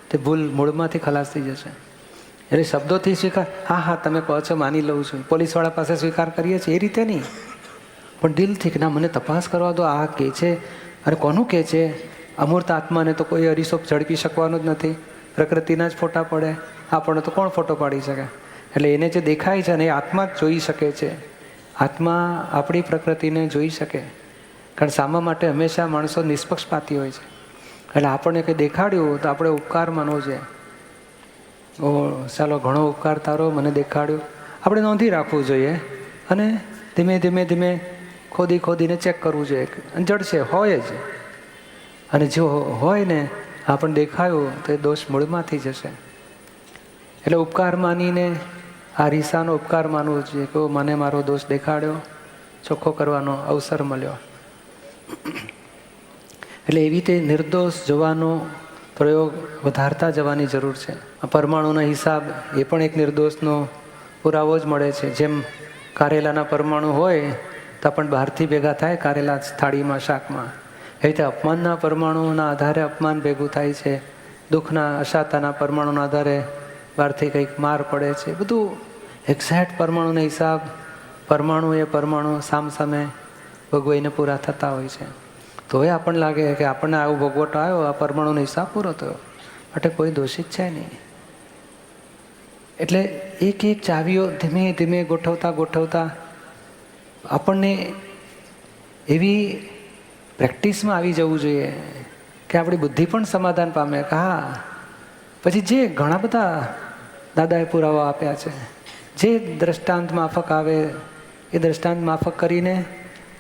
તે ભૂલ મૂળમાંથી ખલાસ થઈ જશે. એટલે શબ્દોથી સ્વીકાર, હા હા તમે કહો છો માની લઉં છું, પોલીસવાળા પાસે સ્વીકાર કરીએ છીએ એ રીતે નહીં, પણ દિલથી કે ના મને તપાસ કરવા દો, આ કહે છે. અને કોનું કહે છે? અમૂર્ત આત્માને તો કોઈ અરીસો ઝડપી શકવાનો જ નથી. પ્રકૃતિના જ ફોટા પડે, આપણને તો કોણ ફોટો પાડી શકે? એટલે એને જે દેખાય છે ને એ આત્મા જ જોઈ શકે છે. આત્મા આપણી પ્રકૃતિને જોઈ શકે. કારણ સામા માટે હંમેશા માણસો નિષ્પક્ષપાતી હોય છે. એટલે આપણને કંઈ દેખાડ્યું તો આપણે ઉપકાર માનવો જોઈએ. ઓ ચાલો, ઘણો ઉપકાર તારો, મને દેખાડ્યું, આપણે નોંધી રાખવું જોઈએ. અને ધીમે ધીમે ધીમે ખોદીને ચેક કરવું જોઈએ. અને જડશે, હોય જ. અને જો હોય ને આપણને દેખાયું તો એ દોષ મૂળમાંથી જશે. એટલે ઉપકાર માનીને આ રીસાનો ઉપકાર માનવો જોઈએ કે મને મારો દોષ દેખાડ્યો, ચોખ્ખો કરવાનો અવસર મળ્યો. એટલે એવી રીતે નિર્દોષ જોવાનો પ્રયોગ વધારતા જવાની જરૂર છે. આ પરમાણુનો હિસાબ એ પણ એક નિર્દોષનો પુરાવો જ મળે છે. જેમ કારેલાના પરમાણુ હોય તો પણ બહારથી ભેગા થાય કારેલા થાળીમાં, શાકમાં. એ રીતે અપમાનના પરમાણુના આધારે અપમાન ભેગું થાય છે. દુઃખના અશાતાના પરમાણુના આધારે બહારથી કંઈક માર પડે છે. બધું એક્ઝેક્ટ પરમાણુનો હિસાબ પરમાણુ એ પરમાણુ સામસામે ભોગવાઈને પૂરા થતા હોય છે. તો એ આપણને લાગે કે આપણને આવું ભોગવટો આવ્યો, આ પરમાણુનો હિસાબ પૂરો થયો, માટે કોઈ દોષિત છે નહીં. એટલે એક એક ચાવીઓ ધીમે ધીમે ગોઠવતા આપણને એવી પ્રેક્ટિસમાં આવી જવું જોઈએ કે આપણી બુદ્ધિ પણ સમાધાન પામે કે હા, પછી જે ઘણા બધા દાદાએ પુરાવા આપ્યા છે, જે દ્રષ્ટાંત માફક આવે એ દ્રષ્ટાંત માફક કરીને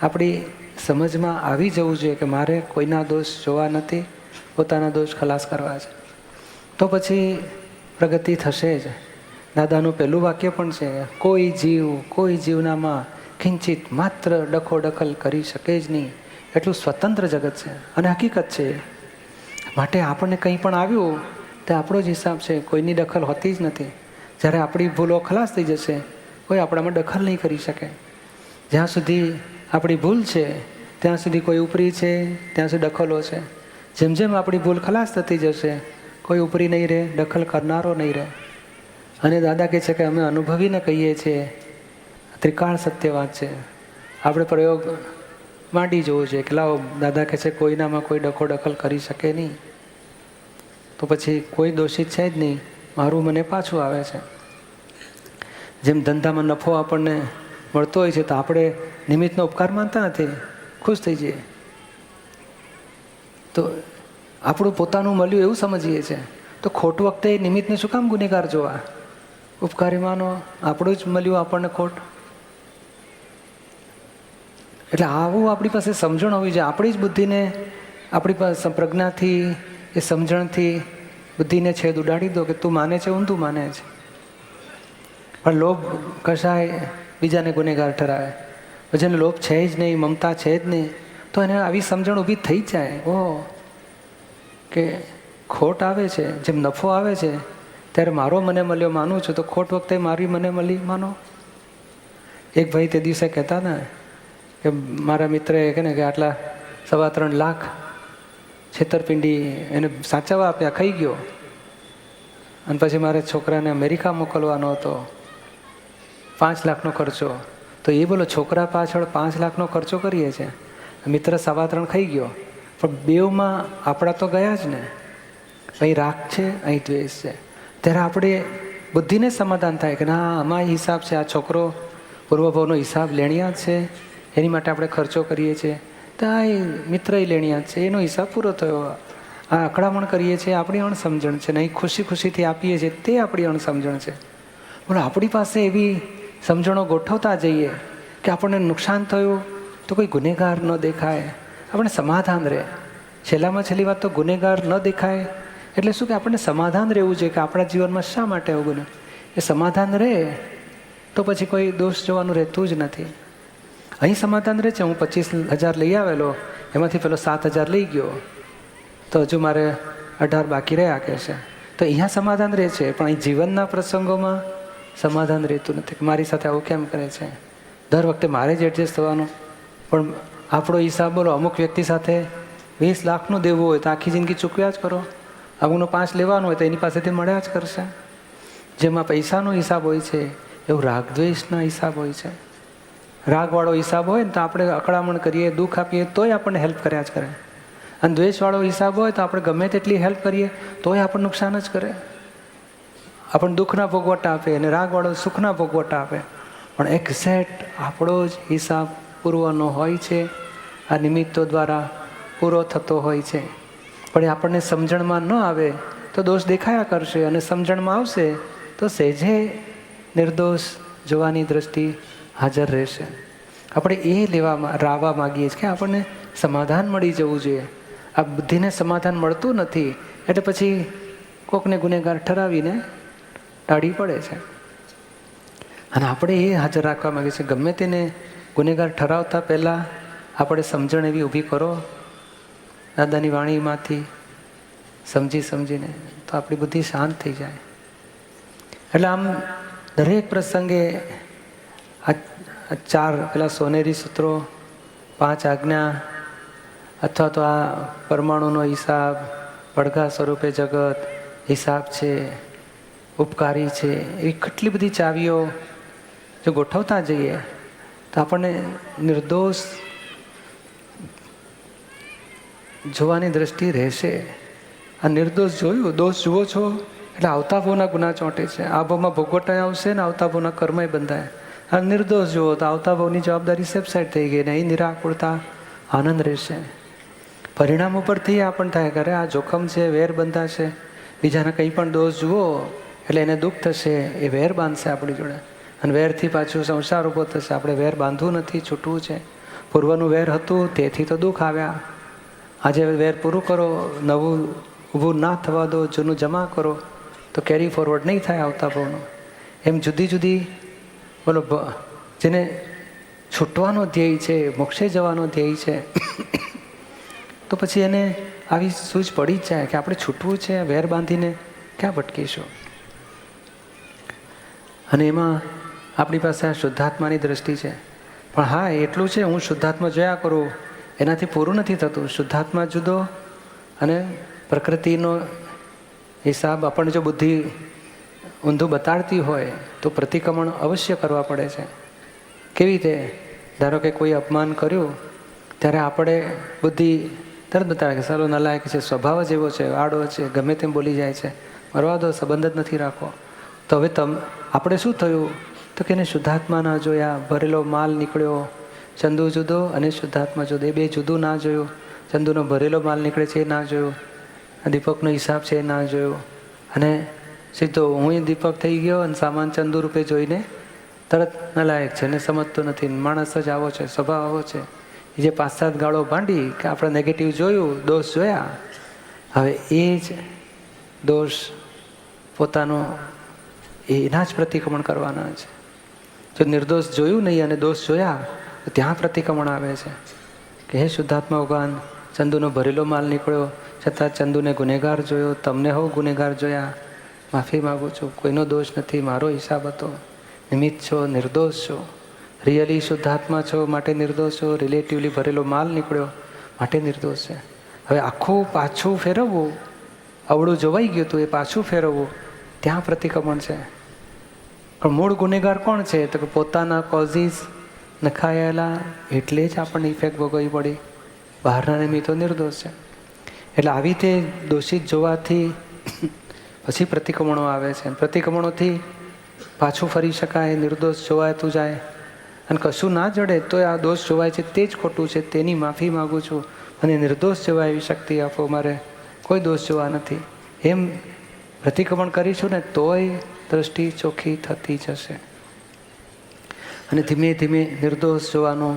આપણી સમજમાં આવી જવું જોઈએ કે મારે કોઈના દોષ જોવા નથી, પોતાના દોષ ખલાસ કરવા છે. તો પછી પ્રગતિ થશે જ. દાદાનું પહેલું વાક્ય પણ છે, કોઈ જીવનામાં કિંચિત માત્ર દખલ કરી શકે જ નહીં. એટલું સ્વતંત્ર જગત છે અને હકીકત છે. માટે આપણને કંઈ પણ આવ્યું તે આપણો જ હિસાબ છે, કોઈની દખલ હોતી જ નથી. જ્યારે આપણી ભૂલો ખલાસ થઈ જશે કોઈ આપણામાં દખલ નહીં કરી શકે. જ્યાં સુધી આપણી ભૂલ છે ત્યાં સુધી કોઈ ઉપરી છે, ત્યાં સુધી દખલો છે. જેમ જેમ આપણી ભૂલ ખલાસ થતી જશે કોઈ ઉપરી નહીં રહે, દખલ કરનારો નહીં રહે. અને દાદા કહે છે કે અમે અનુભવીને કહીએ છીએ, ત્રિકાળ સત્ય વાત છે. આપણે પ્રયોગ માંડી જવું છે કે લાવો, દાદા કહે છે કોઈનામાં કોઈ દખલ કરી શકે નહીં, તો પછી કોઈ દોષિત છે જ નહીં, મારું મને પાછું આવે છે. જેમ ધંધામાં નફો આપણને મળતો હોય છે તો આપણે નિમિત્તનો ઉપકાર માનતા નથી, ખુશ થઈ જઈએ. તો આપણું પોતાનું મળ્યું એવું સમજીએ છીએ. તો ખોટ વખતે નિમિત્તને શું કામ ગુનેગાર જોવા? ઉપકારી માનો, આપણું જ મળ્યું આપણને ખોટ. એટલે આવું આપણી પાસે સમજણ હોવી જોઈએ. આપણી જ બુદ્ધિને, આપણી પાસે પ્રજ્ઞાથી, એ સમજણથી બુદ્ધિને છેદ ઉડાડી દો કે તું માને છે, ઊંધું માને છે. પણ લોભ કશાય બીજાને ગુનેગાર ઠરાવે. જેને લોભ છે જ નહીં, મમતા છે જ નહીં, તો એને આવી સમજણ ઊભી થઈ જાય કે ખોટ આવે છે, જેમ નફો આવે છે ત્યારે મારો મને મળ્યો માનું છું, તો ખોટ વખતે મારી મને મળી માનો. એક ભાઈ તે દિવસે કહેતા ને કે મારા મિત્રએ કહે ને કે આટલા 3.25 લાખ છેતરપિંડી એને સાચવવા આપ્યા, ખાઈ ગયો. અને પછી મારે છોકરાને અમેરિકા મોકલવાનો હતો, 5 લાખનો ખર્ચો. તો એ બોલો છોકરા પાછળ 5 લાખનો ખર્ચો કરીએ છીએ, મિત્ર 3.25 ખાઈ ગયો. પણ બેવમાં આપણા તો ગયા જ ને. અહીં રાગ છે, અહીં દ્વેષ છે. ત્યારે આપણે બુદ્ધિને સમાધાન થાય કે ના, આમાં હિસાબ છે, આ છોકરો પૂર્વભાવનો હિસાબ લેણિયા જ છે, એની માટે આપણે ખર્ચો કરીએ છીએ. તો આ મિત્ર લેણિયા જ છે, એનો હિસાબ પૂરો થયો. આ અકળામણ કરીએ છીએ આપણી અણસમજણ છે, નહીં ખુશીથી આપીએ છીએ તે આપણી અણસમજણ છે. બોલો આપણી પાસે એવી સમજણો ગોઠવતા જઈએ કે આપણને નુકસાન થયું તો કોઈ ગુનેગાર ન દેખાય, આપણે સમાધાન રહે. છેલ્લામાં છેલ્લી વાત તો ગુનેગાર ન દેખાય એટલે શું કે આપણને સમાધાન રહેવું જોઈએ કે આપણા જીવનમાં શા માટે આવું બન્યું. એ સમાધાન રહે તો પછી કોઈ દોષ જોવાનું રહેતું જ નથી. અહીં સમાધાન રહે છે, હું 25,000 લઈ આવેલો, એમાંથી પેલો 7,000 લઈ ગયો, તો હજુ મારે 18 બાકી રહ્યા કે છે. તો અહીંયા સમાધાન રહે છે, પણ અહીં જીવનના પ્રસંગોમાં સમાધાન રહેતું નથી કે મારી સાથે આવું કેમ કરે છે. દર વખતે મારે જ એડજસ્ટ થવાનું. પણ આપણો હિસાબ બોલો, અમુક વ્યક્તિ સાથે 20 લાખનું દેવું હોય તો આખી જિંદગી ચૂકવ્યા જ કરો. અમુકનો 5 લેવાનો હોય તો એની પાસેથી મળ્યા જ કરશે. જેમાં પૈસાનો હિસાબ હોય છે એવું રાગદ્વેષના હિસાબ હોય છે. રાગવાળો હિસાબ હોય ને તો આપણે અકળામણ કરીએ, દુઃખ આપીએ તોય આપણને હેલ્પ કર્યા જ કરે. અને દ્વેષવાળો હિસાબ હોય તો આપણે ગમે તેટલી હેલ્પ કરીએ તોય આપણને નુકસાન જ કરે. આપણને દુઃખના ભોગવટા આપે અને રાગવાળો સુખના ભોગવટા આપે. પણ એક્ઝેક્ટ આપણો જ હિસાબ પૂરવાનો હોય છે. આ નિમિત્તો દ્વારા પૂરો થતો હોય છે. પણ એ આપણને સમજણમાં ન આવે તો દોષ દેખાયા કરશે, અને સમજણમાં આવશે તો સહેજે નિર્દોષ જોવાની દ્રષ્ટિ હાજર રહેશે. આપણે એ રાવા માગીએ છીએ કે આપણને સમાધાન મળી જવું જોઈએ. આ બુદ્ધિને સમાધાન મળતું નથી એટલે પછી કોકને ગુનેગાર ઠરાવીને ટાળી પડે છે. અને આપણે એ હાજર રાખવા માગીએ છીએ, ગમે તેને ગુનેગાર ઠરાવતા પહેલાં આપણે સમજણ એવી ઊભી કરો દાદાની વાણીમાંથી સમજીને, તો આપણી બુદ્ધિ શાંત થઈ જાય. એટલે આમ દરેક પ્રસંગે આ 4 પેલા સોનેરી સૂત્રો, 5 આજ્ઞા, અથવા તો આ પરમાણુનો હિસાબ, પડઘા સ્વરૂપે જગત, હિસાબ છે, ઉપકારી છે, એવી કેટલી બધી ચાવીઓ જો ગોઠવતા જઈએ તો આપણને નિર્દોષ જોવાની દ્રષ્ટિ રહેશે. આ નિર્દોષ જોયું, દોષ જુઓ છો એટલે આવતા ભાવના ગુના ચોંટે છે. આ ભાવમાં ભોગવટાય આવશે ને આવતા ભાવના કર્મય બંધાય. આ નિર્દોષ જુઓ તો આવતા ભાવની જવાબદારી સેપસાઇડ થઈ ગઈ ને અહીં નિરાકુળતા આનંદ રહેશે. પરિણામ ઉપરથી આ પણ થાય કરે આ જોખમ છે, વેર બંધાશે. બીજાના કંઈ પણ દોષ જુઓ એટલે એને દુઃખ થશે, એ વેર બાંધશે આપણી જોડે, અને વેરથી પાછું સંસાર ઊભો થશે. આપણે વેર બાંધવું નથી, છૂટવું છે. પૂર્વનું વેર હતું તેથી તો દુઃખ આવ્યા. આજે વેર પૂરું કરો, નવું ઊભું ના થવા દો, જૂનું જમા કરો તો કેરી ફોરવર્ડ નહીં થાય આવતા ભાવનું. એમ જુદી જુદી બોલો જેને છૂટવાનો ધ્યેય છે, મોક્ષે જવાનો ધ્યેય છે, તો પછી એને આવી સૂઝ પડી જ જાય કે આપણે છૂટવું છે, વેર બાંધીને ક્યાં ભટકીશું. અને એમાં આપણી પાસે આ શુદ્ધાત્માની દ્રષ્ટિ છે. પણ હા એટલું છે, હું શુદ્ધાત્મા જોયા કરું એનાથી પૂરું નથી થતું. શુદ્ધાત્મા જુદો અને પ્રકૃતિનો હિસાબ આપણને જો બુદ્ધિ ઊંધું બતાડતી હોય તો પ્રતિક્રમણ અવશ્ય કરવા પડે છે. કેવી રીતે? ધારો કે કોઈ અપમાન કર્યું ત્યારે આપણે બુદ્ધિ તરત બતાવે કે સાલો નલાયક છે, સ્વભાવ જ એવો છે, આડો છે, ગમે તેમ બોલી જાય છે, મરવા દો, સંબંધ જ નથી રાખો. તો હવે આપણે શું થયું તો કે એને શુદ્ધાત્મા ના જોયા, ભરેલો માલ નીકળ્યો. ચંદુ જુદો અને શુદ્ધાત્મા જુદો, એ બે જુદું ના જોયું. ચંદુનો ભરેલો માલ નીકળે છે એ ના જોયું, દીપકનો હિસાબ છે એ ના જોયું, અને સીધો હું દીપક થઈ ગયો અને સામાન ચંદુ રૂપે જોઈને તરત નલાયક છે ને સમજતો નથી, માણસ જ આવો છે, સ્વભાવ આવો છે. એ જે 5-7 ગાળો ભાંડી કે આપણે નેગેટિવ જોયું, દોષ જોયા, હવે એ જ દોષ પોતાનો એના જ પ્રતિક્રમણ કરવાના છે. જો નિર્દોષ જોયું નહીં અને દોષ જોયા તો ત્યાં પ્રતિક્રમણ આવે છે કે હે શુદ્ધાત્મા ભગવાન, ચંદુનો ભરેલો માલ નીકળ્યો છતાં ચંદુને ગુનેગાર જોયો, તમને હો ગુનેગાર જોયા, માફી માગું છું, કોઈનો દોષ નથી, મારો હિસાબ હતો. નિમિત્ત છો, નિર્દોષ છો. રિયલી શુદ્ધાત્મા છો માટે નિર્દોષ છો, રિલેટિવલી ભરેલો માલ નીકળ્યો માટે નિર્દોષ છે. હવે આખું પાછું ફેરવવું, અવળું જોવાઈ ગયું હતું એ પાછું ફેરવવું, ત્યાં પ્રતિક્રમણ છે. પણ મૂળ ગુનેગાર કોણ છે? તો કે પોતાના કોઝિસ નખાયેલા, એટલે જ આપણને ઇફેક્ટ ભોગવવી પડી. બહારના નિમિત્તો નિર્દોષ છે. એટલે આવી રીતે દોષિત જોવાથી પછી પ્રતિક્રમણો આવે છે. પ્રતિક્રમણોથી પાછું ફરી શકાય, નિર્દોષ જોવાતું જાય. અને કશું ના જડે તો આ દોષ જોવાય છે તે જ ખોટું છે, તેની માફી માગું છું, અને નિર્દોષ જોવા એવી શક્તિ આપો, મારે કોઈ દોષ જોવા નથી. એમ પ્રતિક્રમણ કરીશું ને તોય દ્રષ્ટિ ચોખ્ખી થતી જશે અને ધીમે ધીમે નિર્દોષ જોવાનું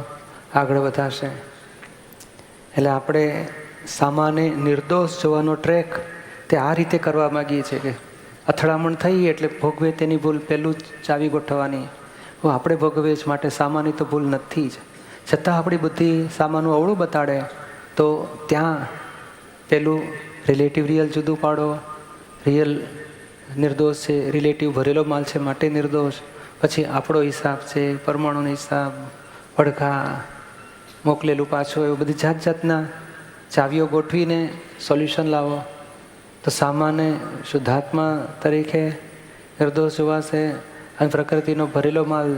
આગળ વધારશે. એટલે આપણે સામાન્ય નિર્દોષ જોવાનો ટ્રેક તે આ રીતે કરવા માગીએ છીએ કે અથડામણ થઈ એટલે ભોગવે તેની ભૂલ પહેલું જ ચાવી ગોઠવવાની. આપણે ભોગવે જ માટે સામાની તો ભૂલ નથી જ, છતાં આપણી બુદ્ધિ સામાનું અવળું બતાડે તો ત્યાં પેલું રિલેટિવ રિયલ જુદું પાડો. રિયલ નિર્દોષ છે, રિલેટિવ ભરેલો માલ છે માટે નિર્દોષ. પછી આપણો હિસાબ છે, પરમાણુનો હિસાબ, પડઘા, મોકલેલું પાછું, એવું બધી જાત જાતના ચાવીઓ ગોઠવીને સોલ્યુશન લાવો તો સામાન્ય શુદ્ધાત્મા તરીકે નિર્દોષ જોવાશે. અને પ્રકૃતિનો ભરેલો માલ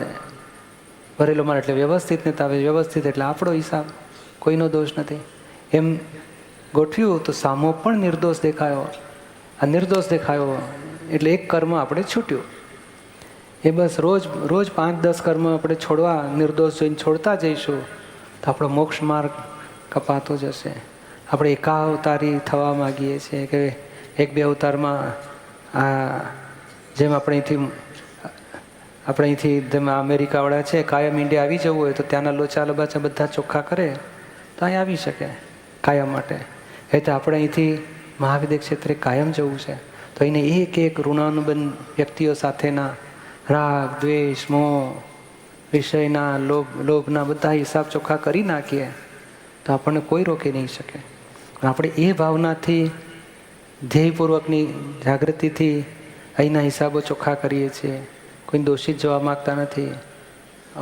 એટલે વ્યવસ્થિત ને તાવે વ્યવસ્થિત એટલે આપણો હિસાબ, કોઈનો દોષ નથી. એમ ગોઠવ્યું તો સામો પણ નિર્દોષ દેખાયો. આ નિર્દોષ દેખાયો એટલે એક કર્મ આપણે છૂટ્યું. એ બસ રોજ 5-10 કર્મ આપણે છોડવા, નિર્દોષ જોઈને છોડતા જઈશું તો આપણો મોક્ષ માર્ગ કપાતો જશે. આપણે એકાવતારી થવા માગીએ છીએ કે 1-2 અવતારમાં આ જેમ આપણે અહીંથી આપણે અહીંથી તમે અમેરિકાવાળા છે, કાયમ ઇન્ડિયા આવી જવું હોય તો ત્યાંના લોચા લબાચા બધા ચોખ્ખા કરે તો અહીં આવી શકે કાયમ માટે. એટલે આપણે અહીંથી મહાવિદ્ય ક્ષેત્રે કાયમ જવું છે તો એને એક એક ઋણાનુબંધ વ્યક્તિઓ સાથેના રાગ, દ્વેષ, મોહ, વિષયના લોભના બધા હિસાબ ચોખ્ખા કરી નાખીએ તો આપણને કોઈ રોકી નહીં શકે. આપણે એ ભાવનાથી ધ્યેયપૂર્વકની જાગૃતિથી અહીંના હિસાબો ચોખ્ખા કરીએ છીએ. કોઈ દોષિત જવા માગતા નથી.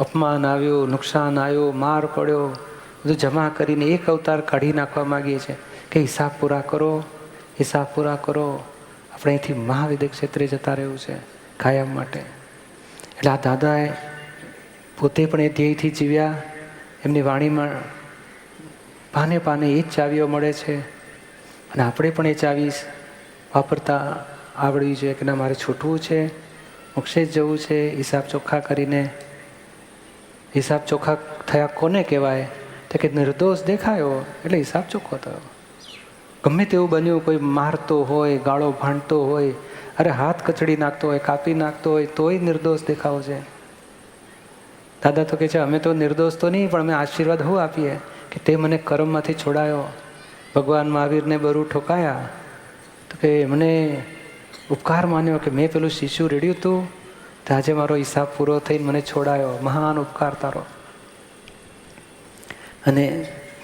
અપમાન આવ્યું, નુકસાન આવ્યું, માર પડ્યો, બધું જમા કરીને એક અવતાર કાઢી નાખવા માગીએ છીએ કે હિસાબ પૂરા કરો, હિસાબ પૂરા કરો. આપણે અહીંથી મહાવિદ્ય ક્ષેત્રે જતા રહેવું છે કાયમ માટે. એટલે આ દાદાએ પોતે પણ એ ધ્યેયથી જીવ્યા. એમની વાણીમાં પાને પાને એ જ ચાવીઓ મળે છે અને આપણે પણ એ ચાવી વાપરતા આવડવી જોઈએ કે ના, મારે છૂટવું છે, મોક્ષે જ જવું છે. હિસાબ ચોખ્ખા કરીને, હિસાબ ચોખ્ખા થયા કોને કહેવાય? તો કે નિર્દોષ દેખાયો એટલે હિસાબ ચોખ્ખો થયો. ગમે તેવું બન્યું, કોઈ મારતો હોય, ગાળો ભાંડતો હોય, અરે હાથ કચડી નાખતો હોય, કાપી નાખતો હોય, તોય નિર્દોષ દેખાવો છે. દાદા તો કહે છે અમે તો નિર્દોષ તો નહીં, પણ અમે આશીર્વાદ હું આપીએ કે તે મને કર્મમાંથી છોડાયો. ભગવાન મહાવીરને બરું ઠોકાયા તો કે મને ઉપકાર માન્યો કે મેં પેલું શિશુ રેડ્યું હતું તો આજે મારો હિસાબ પૂરો થઈને મને છોડાયો. મહાન ઉપકાર તારો. અને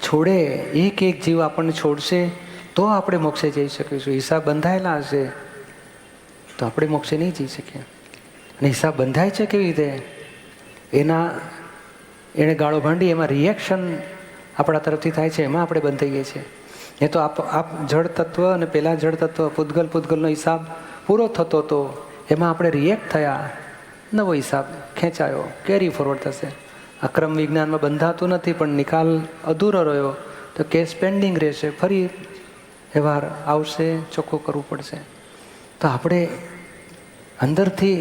છોડે, એક એક જીવ આપણને છોડશે તો આપણે મોક્ષે જઈ શકીશું. હિસાબ બંધાયેલા હશે તો આપણે મોક્ષે નહીં જઈ શકીએ. અને હિસાબ બંધાય છે કેવી રીતે? એણે ગાળો ભાંડી એમાં રિએક્શન આપણા તરફથી થાય છે, એમાં આપણે બંધાઈએ છીએ. એ તો આપ જળ તત્વ અને પેલા જળ તત્વ પૂતગલનો હિસાબ પૂરો થતો હતો, એમાં આપણે રિએક્ટ થયા, નવો હિસાબ ખેંચાયો, કેરી ફોરવર્ડ થશે. અક્રમ વિજ્ઞાનમાં બંધાતું નથી પણ નિકાલ અધૂરો રહ્યો તો કેસ પેન્ડિંગ રહેશે, ફરી વ્યવહાર આવશે, ચોખ્ખું કરવું પડશે. તો આપણે અંદરથી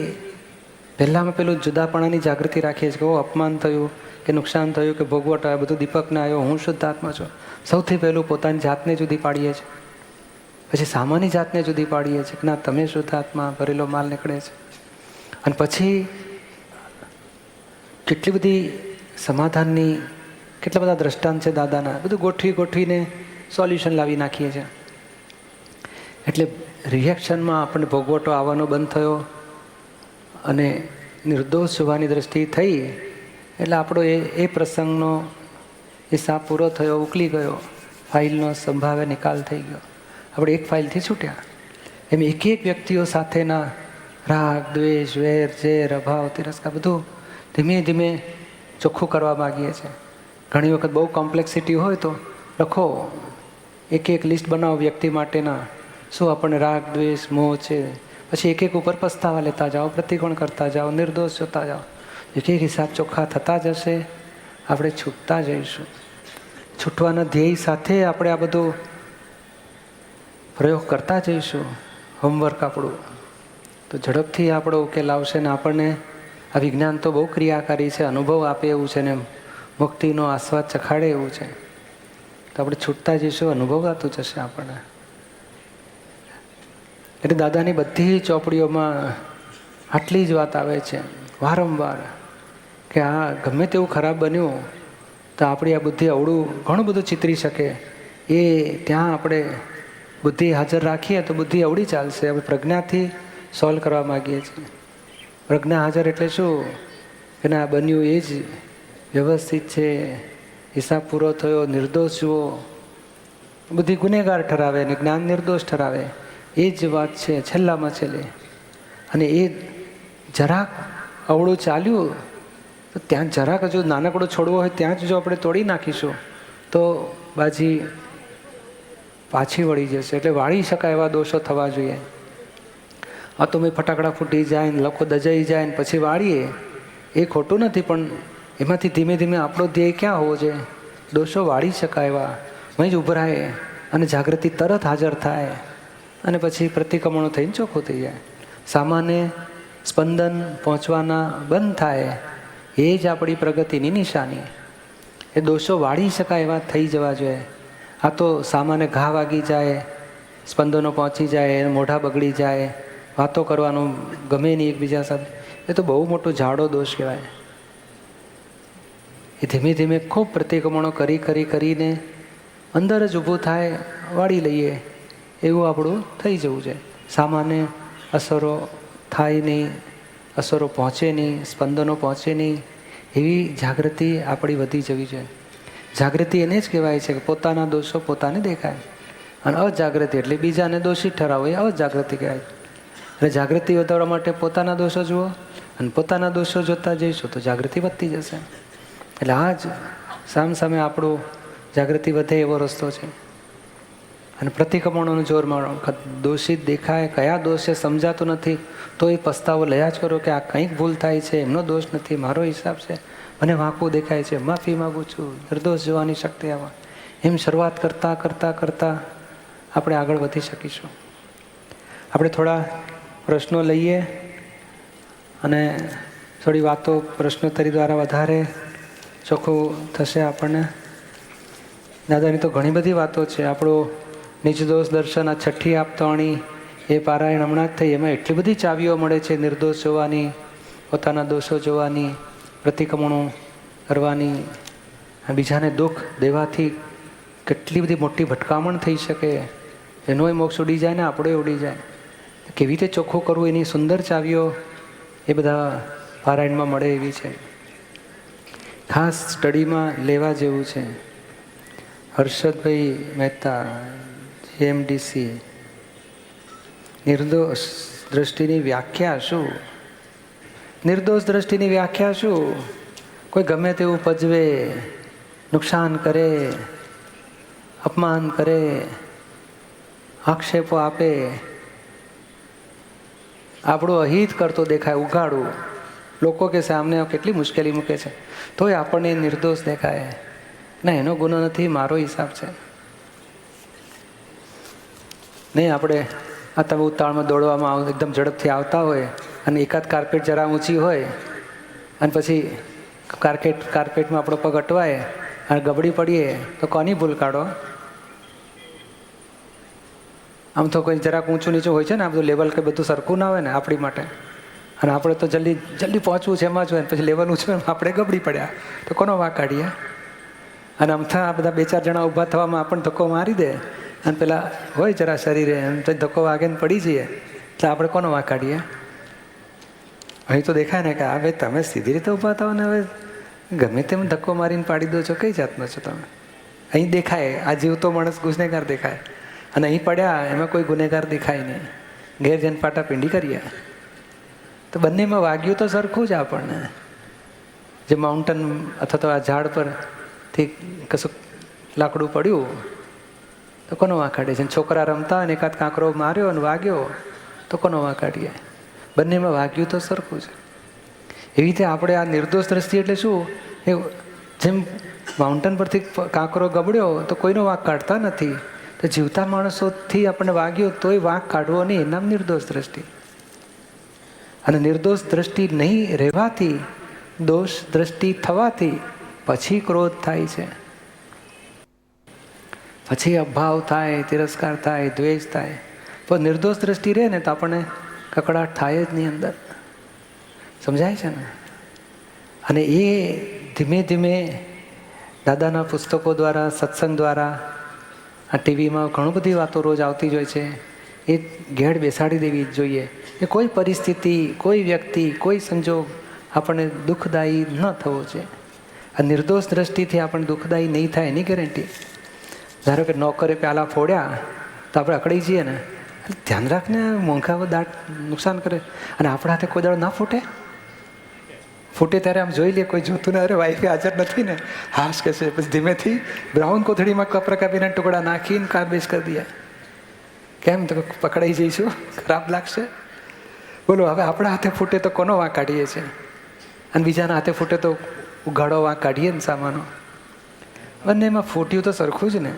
પહેલાંમાં પેલું જુદાપણાની જાગૃતિ રાખીએ છીએ કે અપમાન થયું કે નુકસાન થયું કે ભોગવટ આવ્યો, બધું દીપકને આવ્યો, હું શુદ્ધ આત્મા છું. સૌથી પહેલું પોતાની જાતને જુદી પાડીએ છીએ, પછી સામાની જાતને જુદી પાડીએ છીએ કે ના તમે શુદ્ધ આત્મા, ભરેલો માલ નીકળે છે. અને પછી કેટલી બધી સમાધાનની, કેટલા બધા દ્રષ્ટાંત છે દાદાના, બધું ગોઠવીને સોલ્યુશન લાવી નાખીએ છીએ. એટલે રિએક્શનમાં આપણને ભોગવટો આવવાનો બંધ થયો અને નિર્દોષ જોવાની દ્રષ્ટિ થઈ એટલે આપણો એ પ્રસંગનો હિસાબ પૂરો થયો, ઉકલી ગયો, ફાઇલનો સંભાવે નિકાલ થઈ ગયો. આપણે એક ફાઇલથી છૂટ્યા. એમ એક એક વ્યક્તિઓ સાથેના રાગ, દ્વેષ, વેર, ઝેર, અભાવ, તિરસ્કાર બધું ધીમે ધીમે ચોખ્ખું કરવા માગીએ છીએ. ઘણી વખત બહુ કોમ્પ્લેક્સિટી હોય તો લખો, એક એક લિસ્ટ બનાવો વ્યક્તિ માટેના, શું આપણને રાગ, દ્વેષ, મોહ છે. પછી એક એક ઉપર પસ્તાવા લેતા જાઓ, પ્રતિકોણ કરતા જાઓ, નિર્દોષ જોતા જાઓ. એક એક હિસાબ ચોખ્ખા થતા જશે, આપણે છૂટતા જઈશું. છૂટવાના ધ્યેય સાથે આપણે આ બધું પ્રયોગ કરતા જઈશું. હોમવર્ક આપણું તો ઝડપથી આપણો ઉકેલ આવશે ને આપણને આ વિજ્ઞાન તો બહુ ક્રિયાકારી છે, અનુભવ આપે એવું છે ને મુક્તિનો આસ્વાદ ચખાડે એવું છે. તો આપણે છૂટતા જઈશું, અનુભવાતું જશે આપણને. એટલે દાદાની બધી ચોપડીઓમાં આટલી જ વાત આવે છે વારંવાર કે આ ગમે તેવું ખરાબ બન્યું તો આપણી આ બુદ્ધિ અવળું ઘણું બધું ચિતરી શકે. એ ત્યાં આપણે બુદ્ધિ હાજર રાખીએ તો બુદ્ધિ અવળી ચાલશે. આપણે પ્રજ્ઞાથી સોલ્વ કરવા માગીએ છીએ. પ્રજ્ઞા હાજર એટલે શું કે ના બન્યું એ જ વ્યવસ્થિત છે, હિસાબ પૂરો થયો, નિર્દોષ જુઓ. બુદ્ધિ ગુનેગાર ઠરાવે ને જ્ઞાન નિર્દોષ ઠરાવે, એ જ વાત છે છેલ્લામાં છેલ્લે. અને એ જરાક અવળું ચાલ્યું તો ત્યાં જરાક હજુ નાનકડો છોડવો હોય ત્યાં જ જો આપણે તોડી નાખીશું તો બાજી પાછી વળી જશે. એટલે વાળી શકાય એવા દોષો થવા જોઈએ. આ તો મેં ફટાકડા ફૂટી જાય ને લોકો દજાઈ જાય ને પછી વાળીએ, એ ખોટું નથી, પણ એમાંથી ધીમે ધીમે આપણો ધ્યેય ક્યાં હોવો જોઈએ? દોષો વાળી શકાય એવા વहीं જ ઉભરાય અને જાગૃતિ તરત હાજર થાય અને પછી પ્રતિક્રમણો થઈને ચોખ્ખું થઈ જાય. સામાન્ય સ્પંદન પહોંચવાના બંધ થાય, એ જ આપણી પ્રગતિની નિશાની. એ દોષો વાળી શકાય એવા થઈ જવા જોઈએ. આ તો સામાન્ય ઘા વાગી જાય, સ્પંદનો પહોંચી જાય, મોઢા બગડી જાય, વાતો કરવાનું ગમે નહીં એકબીજા સાથે, એ તો બહુ મોટો જાડો દોષ કહેવાય. એ ધીમે ધીમે ખૂબ પ્રતિક્રમણો કરીને અંદર જ ઊભું થાય, વાળી લઈએ એવું આપણું થઈ જવું છે. સામાન્ય અસરો થાય નહીં, અસરો પહોંચે નહીં, સ્પંદનો પહોંચે નહીં, એવી જાગૃતિ આપણી વધી જવી છે. જાગૃતિ એને જ કહેવાય છે કે પોતાના દોષો પોતાને દેખાય, અને અજાગૃતિ એટલે બીજાને દોષિત ઠરાવો, એ અજાગૃતિ કહેવાય. એટલે જાગૃતિ વધારવા માટે પોતાના દોષો જુઓ, અને પોતાના દોષો જોતા જઈશું તો જાગૃતિ વધતી જશે. એટલે આ જ સામે આપણું જાગૃતિ વધે એવો રસ્તો છે. અને પ્રતિક્રમણોનું જોરમાં દોષિત દેખાય, કયા દોષ છે સમજાતું નથી, તો એ પસ્તાવો લયા જ કરો કે આ કંઈક ભૂલ થાય છે, એમનો દોષ નથી, મારો હિસાબ છે, મને વાંકું દેખાય છે, માફી માગું છું, નિર્દોષ જોવાની શક્તિ આવા. એમ શરૂઆત કરતાં આપણે આગળ વધી શકીશું. આપણે થોડા પ્રશ્નો લઈએ અને થોડી વાતો પ્રશ્નોત્તરી દ્વારા વધારે ચોખ્ખું થશે આપણને. દાદાની તો ઘણી બધી વાતો છે. આપણો નિજદોષ દર્શન, આ 6ઠ્ઠી આપતાણી એ પારાયણ હમણાં જ થઈ, એમાં એટલી બધી ચાવીઓ મળે છે. નિર્દોષ જોવાની, પોતાના દોષો જોવાની, પ્રતિક્રમણો કરવાની, બીજાને દુઃખ દેવાથી કેટલી બધી મોટી ભટકામણ થઈ શકે, એનોય મોક્ષ ઉડી જાય ને આપણોય ઉડી જાય. કેવી રીતે ચોખ્ખું કરવું એની સુંદર ચાવીઓ એ બધા પારાયણમાં મળે એવી છે. ખાસ સ્ટડીમાં લેવા જેવું છે. હર્ષદભાઈ મહેતા, GMDC, નિર્દોષ દ્રષ્ટિની વ્યાખ્યા શું? નિર્દોષ દ્રષ્ટિની વ્યાખ્યા શું? કોઈ ગમે તેવું પજવે, નુકસાન કરે, અપમાન કરે, આક્ષેપો આપે, આપણું અહિત કરતો દેખાય, ઉઘાડું, લોકો કે સામને કેટલી મુશ્કેલી મૂકે છે, તોય આપણને નિર્દોષ દેખાય. ના, એનો ગુનો નથી, મારો હિસાબ છે. નહીં, આપણે આ તમે ઉતાળમાં દોડવામાં એકદમ ઝડપથી આવતા હોય અને એકાદ કાર્પેટ જરા ઊંચી હોય અને પછી કાર્પેટમાં આપણો પગ અટવાય અને ગબડી પડીએ તો કોની ભૂલ કાઢો? આમ તો કોઈ જરાક ઊંચું નીચું હોય છે ને, આ બધું લેવલ કે બધું સરખું ના હોય ને આપણી માટે, અને આપણે તો જલ્દી પહોંચવું છે એમાં જ હોય, પછી લેવલ ઊંચું હોય આપણે ગબડી પડ્યા તો કોનો વાંક કાઢીએ? અને આમથા આ બધા 2-4 જણા ઊભા થવામાં આપણને ધક્કો મારી દે અને પેલા હોય જરા શરીરે એમ તો ધક્કો વાગે ને પડી જઈએ, એટલે આપણે કોનો વાંક કાઢીએ? અહીં તો દેખાય ને કે આ ભાઈ તમે સીધી રીતે ઊભા થાવ ને હવે ગમે તેમ ધક્કો મારીને પાડી દો છો, કઈ જાતનો છો તમે? અહીં દેખાય આ જીવતો માણસ ગુનેગાર દેખાય, અને અહીં પડ્યા એમાં કોઈ ગુનેગાર દેખાય નહીં. ઘેર જઈને પાટા પીંડી કરીએ તો બંનેમાં વાગ્યું તો સરખું જ આપણને. જે માઉન્ટેન અથવા તો આ ઝાડ પરથી કશું લાકડું પડ્યું તો કોનો વાંક કાઢીએ છે? છોકરા રમતા અને એકાદ કાંકરો માર્યો અને વાગ્યો તો કોનો વાંક કાઢીએ? બંનેમાં વાગ્યું તો સરખું છે. એવી રીતે આપણે આ નિર્દોષ દ્રષ્ટિ એટલે શું? એ જેમ માઉન્ટેન પરથી કાંકરો ગબડ્યો તો કોઈનો વાંક કાઢતા નથી, તો જીવતા માણસોથી આપણને વાગ્યો તોય વાંક કાઢવો નહીં, એનામ નિર્દોષ દ્રષ્ટિ. અને નિર્દોષ દ્રષ્ટિ નહીં રહેવાથી, દોષ દ્રષ્ટિ થવાથી પછી ક્રોધ થાય છે, પછી અભાવ થાય, તિરસ્કાર થાય, દ્વેષ થાય. પણ નિર્દોષ દ્રષ્ટિ રહે ને તો આપણને કકડાટ થાય જ નહીં અંદર. સમજાય છે ને? અને એ ધીમે ધીમે દાદાના પુસ્તકો દ્વારા, સત્સંગ દ્વારા, આ ટીવીમાં ઘણું બધી વાતો રોજ આવતી જ હોય છે, એ ઘેડ બેસાડી દેવી જ જોઈએ. એ કોઈ પરિસ્થિતિ, કોઈ વ્યક્તિ, કોઈ સંજોગ આપણને દુઃખદાયી ન થવો છે. આ નિર્દોષ દ્રષ્ટિથી આપણને દુઃખદાયી નહીં થાય એની ગેરંટી. ધારો કે નોકરે પ્યાલા ફોડ્યા તો આપણે અકળાઈ જઈએ ને, ધ્યાન રાખને, મોંઘા દાંત નુકસાન કરે, અને આપણા હાથે કોઈ દાડો ના ફૂટે? ફૂટે ત્યારે આમ જોઈ લે, કોઈ જોતું ને, અરે વાઈફે હાજર નથી ને, હાશ કહેશે, પછી ધીમેથી બ્રાઉન કોથળીમાં કપરા કાપીને ટુકડા નાખીને કારબેજ કરી દે. કેમ? તો પકડાઈ જઈશું, ખરાબ લાગશે. બોલો, હવે આપણા હાથે ફૂટે તો કોનો વાંક કાઢીએ છીએ? અને બીજાના હાથે ફૂટે તો ઉઘાડો વાંક કાઢીએ ને સામાનો. બંનેમાં ફૂટ્યું તો સરખું જ ને.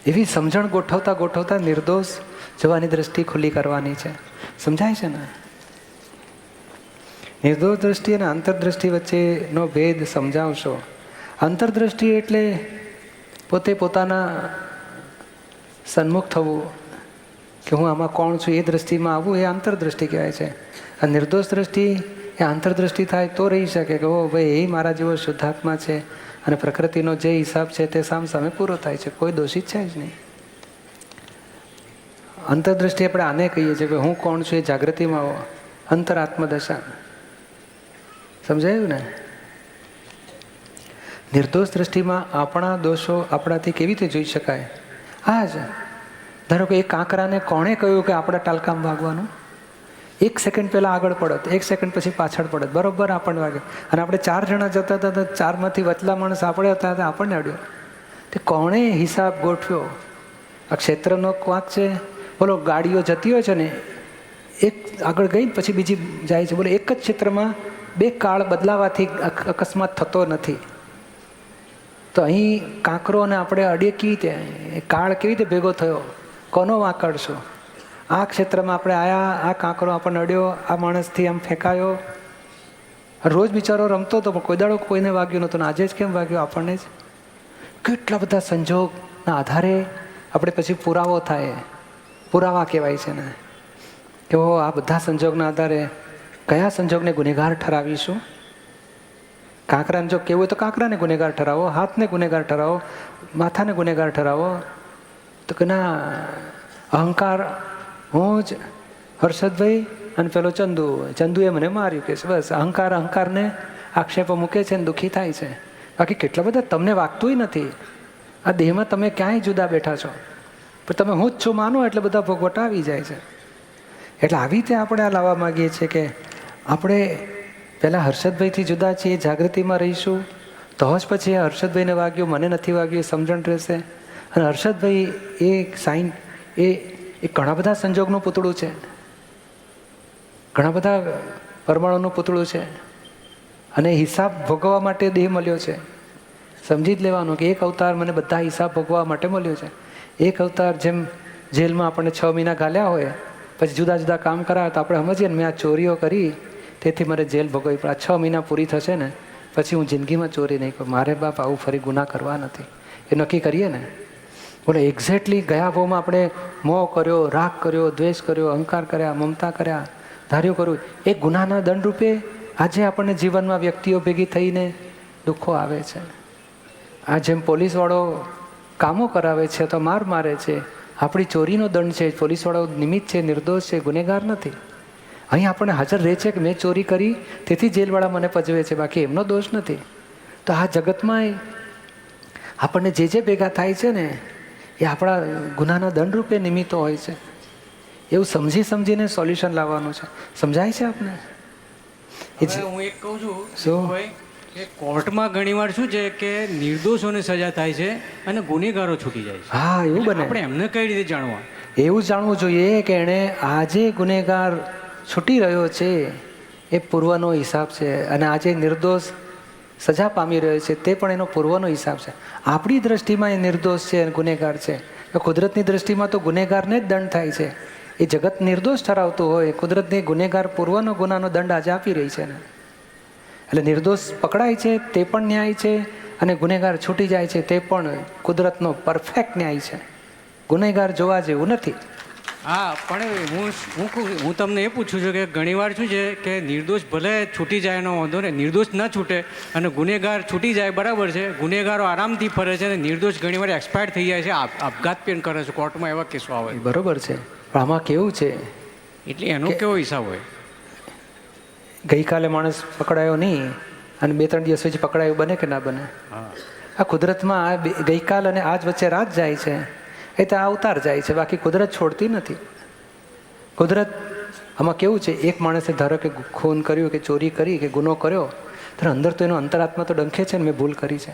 એવી સમજણ ગોઠવતા નિર્દોષ જોવાની દ્રષ્ટિ ખુલ્લી કરવાની છે. સમજાય છે ને? નિર્દોષ દ્રષ્ટિ અને આંતરદ્રષ્ટિ વચ્ચેનો ભેદ સમજાવશો. આંતરદ્રષ્ટિ એટલે પોતે પોતાના સન્મુખ થવું, કે હું આમાં કોણ છું એ દ્રષ્ટિમાં આવવું, એ આંતરદ્રષ્ટિ કહેવાય છે. આ નિર્દોષ દ્રષ્ટિ એ આંતરદ્રષ્ટિ થાય તો રહી શકે કે ઓ ભાઈ એ મારા જેવો શુદ્ધાત્મા છે અને પ્રકૃતિનો જે હિસાબ છે તે સામે પૂરો થાય છે, કોઈ દોષિત છે જ નહીં. અંતરદ્રષ્ટિ આપણે આને કહીએ છીએ કે હું કોણ છું એ જાગૃતિમાં અંતરાત્મદશા. સમજાયું ને? નિર્દોષ દ્રષ્ટિમાં આપણા દોષો આપણાથી કેવી રીતે જોઈ શકાય? આ જ ધારો કે એ કાંકરાને કોણે કહ્યું કે આપણા ટાલકામ વાગવાનું? 1 સેકન્ડ પહેલાં આગળ પડત, 1 સેકન્ડ પછી પાછળ પડત, બરોબર આપણને વાગે. અને આપણે 4 જણા જતા હતા તો 4માંથી વચલા માણસ આપણે હતા તો આપણને અડ્યો. તે કોણે હિસાબ ગોઠવ્યો? આ ક્ષેત્રનો વાંક છે. બોલો ગાડીઓ જતી હોય છે ને, એક આગળ ગઈ પછી બીજી જાય છે. બોલો એક જ ક્ષેત્રમાં 2 કાળ બદલાવાથી અકસ્માત થતો નથી. તો અહીં કાંકરો અને આપણે અડીએ કેવી રીતે? કાળ કેવી રીતે ભેગો થયો? કોનો વાંક કાઢશો? આ ક્ષેત્રમાં આપણે આયા, આ કાંકરો આપણને અડ્યો, આ માણસથી આમ ફેંકાયો. રોજ બિચારો રમતો હતો પણ કોઈ દાડો કોઈને વાગ્યું નહોતું, આજે જ કેમ વાગ્યો આપણને જ? કેટલા બધા સંજોગના આધારે આપણે પછી પુરાવો થાય. પુરાવા કહેવાય છે ને કે આ બધા સંજોગના આધારે કયા સંજોગને ગુનેગાર ઠરાવીશું? કાંકરાને જો કેવું હોય તો કાંકરાને ગુનેગાર ઠરાવો, હાથને ગુનેગાર ઠરાવો, માથાને ગુનેગાર ઠરાવો. તો કે ના, અહંકાર હું જ હર્ષદભાઈ અને પેલો ચંદુએ મને માર્યું કે બસ અહંકારને આક્ષેપો મૂકે છે અને દુઃખી થાય છે. બાકી કેટલા બધા તમને વાગતું નથી. આ દેહમાં તમે ક્યાંય જુદા બેઠા છો પણ તમે હું જ છું માનો એટલે બધા ભોગવટા આવી જાય છે. એટલે આવી રીતે આપણે આ લાવવા માગીએ છીએ કે આપણે પહેલાં હર્ષદભાઈથી જુદા છીએ, જાગૃતિમાં રહીશું તો જ પછી હર્ષદભાઈને વાગ્યું, મને નથી વાગ્યું એ સમજણ રહેશે. અને હર્ષદભાઈ એ સાઈન એ ઘણા બધા સંજોગનું પૂતળું છે, ઘણા બધા પરમાણુનું પૂતળું છે અને હિસાબ ભોગવવા માટે દેહ મળ્યો છે. સમજી જ લેવાનું કે એક અવતાર મને બધા હિસાબ ભોગવવા માટે મળ્યો છે. એક અવતાર જેમ જેલમાં આપણને 6 મહિના ગાલ્યા હોય પછી જુદા જુદા કામ કરાવે તો આપણે સમજીએ ને મેં આ ચોરીઓ કરી તેથી મારે જેલ ભોગવવી પડે. 6 મહિના પૂરી થશે ને પછી હું જિંદગીમાં ચોરી નહીં કરું, મારે બાપ આવું ફરી ગુના કરવા નથી, એ નક્કી કરીએ ને. બોલે એક્ઝેક્ટલી ગયા ભાવમાં આપણે મોહ કર્યો, રાગ કર્યો, દ્વેષ કર્યો, અહંકાર કર્યા, મમતા કર્યા, ધાર્યો કર્યું, એ ગુનાના દંડ રૂપે આજે આપણને જીવનમાં વ્યક્તિઓ ભેગી થઈને દુઃખો આવે છે. આ જેમ પોલીસવાળો કામો કરાવે છે તો માર મારે છે, આપણી ચોરીનો દંડ છે. પોલીસવાળો નિમિત્ત છે, નિર્દોષ છે, ગુનેગાર નથી. અહીં આપણને હાજર રહે છે કે મેં ચોરી કરી તેથી જેલવાળા મને પજવે છે, બાકી એમનો દોષ નથી. તો આ જગતમાં આપણને જે ભેગા થાય છે ને એ આપણા ગુનાના દંડ રૂપે નિમિત્તો હોય છે. એવું સમજીને સોલ્યુશન લાવવાનું છે. સમજાય છે આપને? હું એક કહું છું કે કોર્ટમાં ઘણીવાર શું છે કે નિર્દોષોને સજા થાય છે અને ગુનેગારો છૂટી જાય છે. હા, એવું બને. આપણે એમને કઈ રીતે જાણવા? એવું જાણવું જોઈએ કે એણે આજે ગુનેગાર છૂટી રહ્યો છે એ પૂર્વનો હિસાબ છે અને આજે નિર્દોષ સજા પામી રહ્યો છે તે પણ એનો પૂર્વનો હિસાબ છે. આપણી દ્રષ્ટિમાં એ નિર્દોષ છે અને ગુનેગાર છે. કુદરતની દ્રષ્ટિમાં તો ગુનેગારને જ દંડ થાય છે. એ જગત નિર્દોષ ઠરાવતું હોય, કુદરતની ગુનેગાર પૂર્વનો ગુનાનો દંડ આજે આપી રહી છે ને. એટલે નિર્દોષ પકડાય છે તે પણ ન્યાય છે અને ગુનેગાર છૂટી જાય છે તે પણ કુદરતનો પરફેક્ટ ન્યાય છે. ગુનેગાર જોવા જેવું નથી. હા, પણ હું તમને એ પૂછું છું કે ઘણીવાર શું છે કે નિર્દોષ ભલે છૂટી જાય એનો વાંધો ને, નિર્દોષ ન છૂટે અને ગુનેગાર છૂટી જાય બરાબર છે. ગુનેગારો આરામથી ફરે છે અને નિર્દોષ ઘણીવાર એક્સપાયર થઈ જાય છે, આપઘાત પણ કરે છે. કોર્ટમાં એવા કેસો આવે. બરોબર છે, પણ આમાં કેવું છે એટલે એનો કેવો હિસાબ હોય? ગઈકાલે માણસ પકડાયો નહીં અને 2-3 દિવસ પછી પકડાયો, બને કે ના બને? આ કુદરતમાં આ ગઈકાલ અને આજ વચ્ચે રાત જાય છે એ તો અવતાર જાય છે, બાકી કુદરત છોડતી નથી. કુદરત આમાં કેવું છે, એક માણસે ધારો કે ખૂન કર્યું કે ચોરી કરી કે ગુનો કર્યો તો અંદર તો એનો અંતરાત્મા તો ડંખે છે ને મેં ભૂલ કરી છે.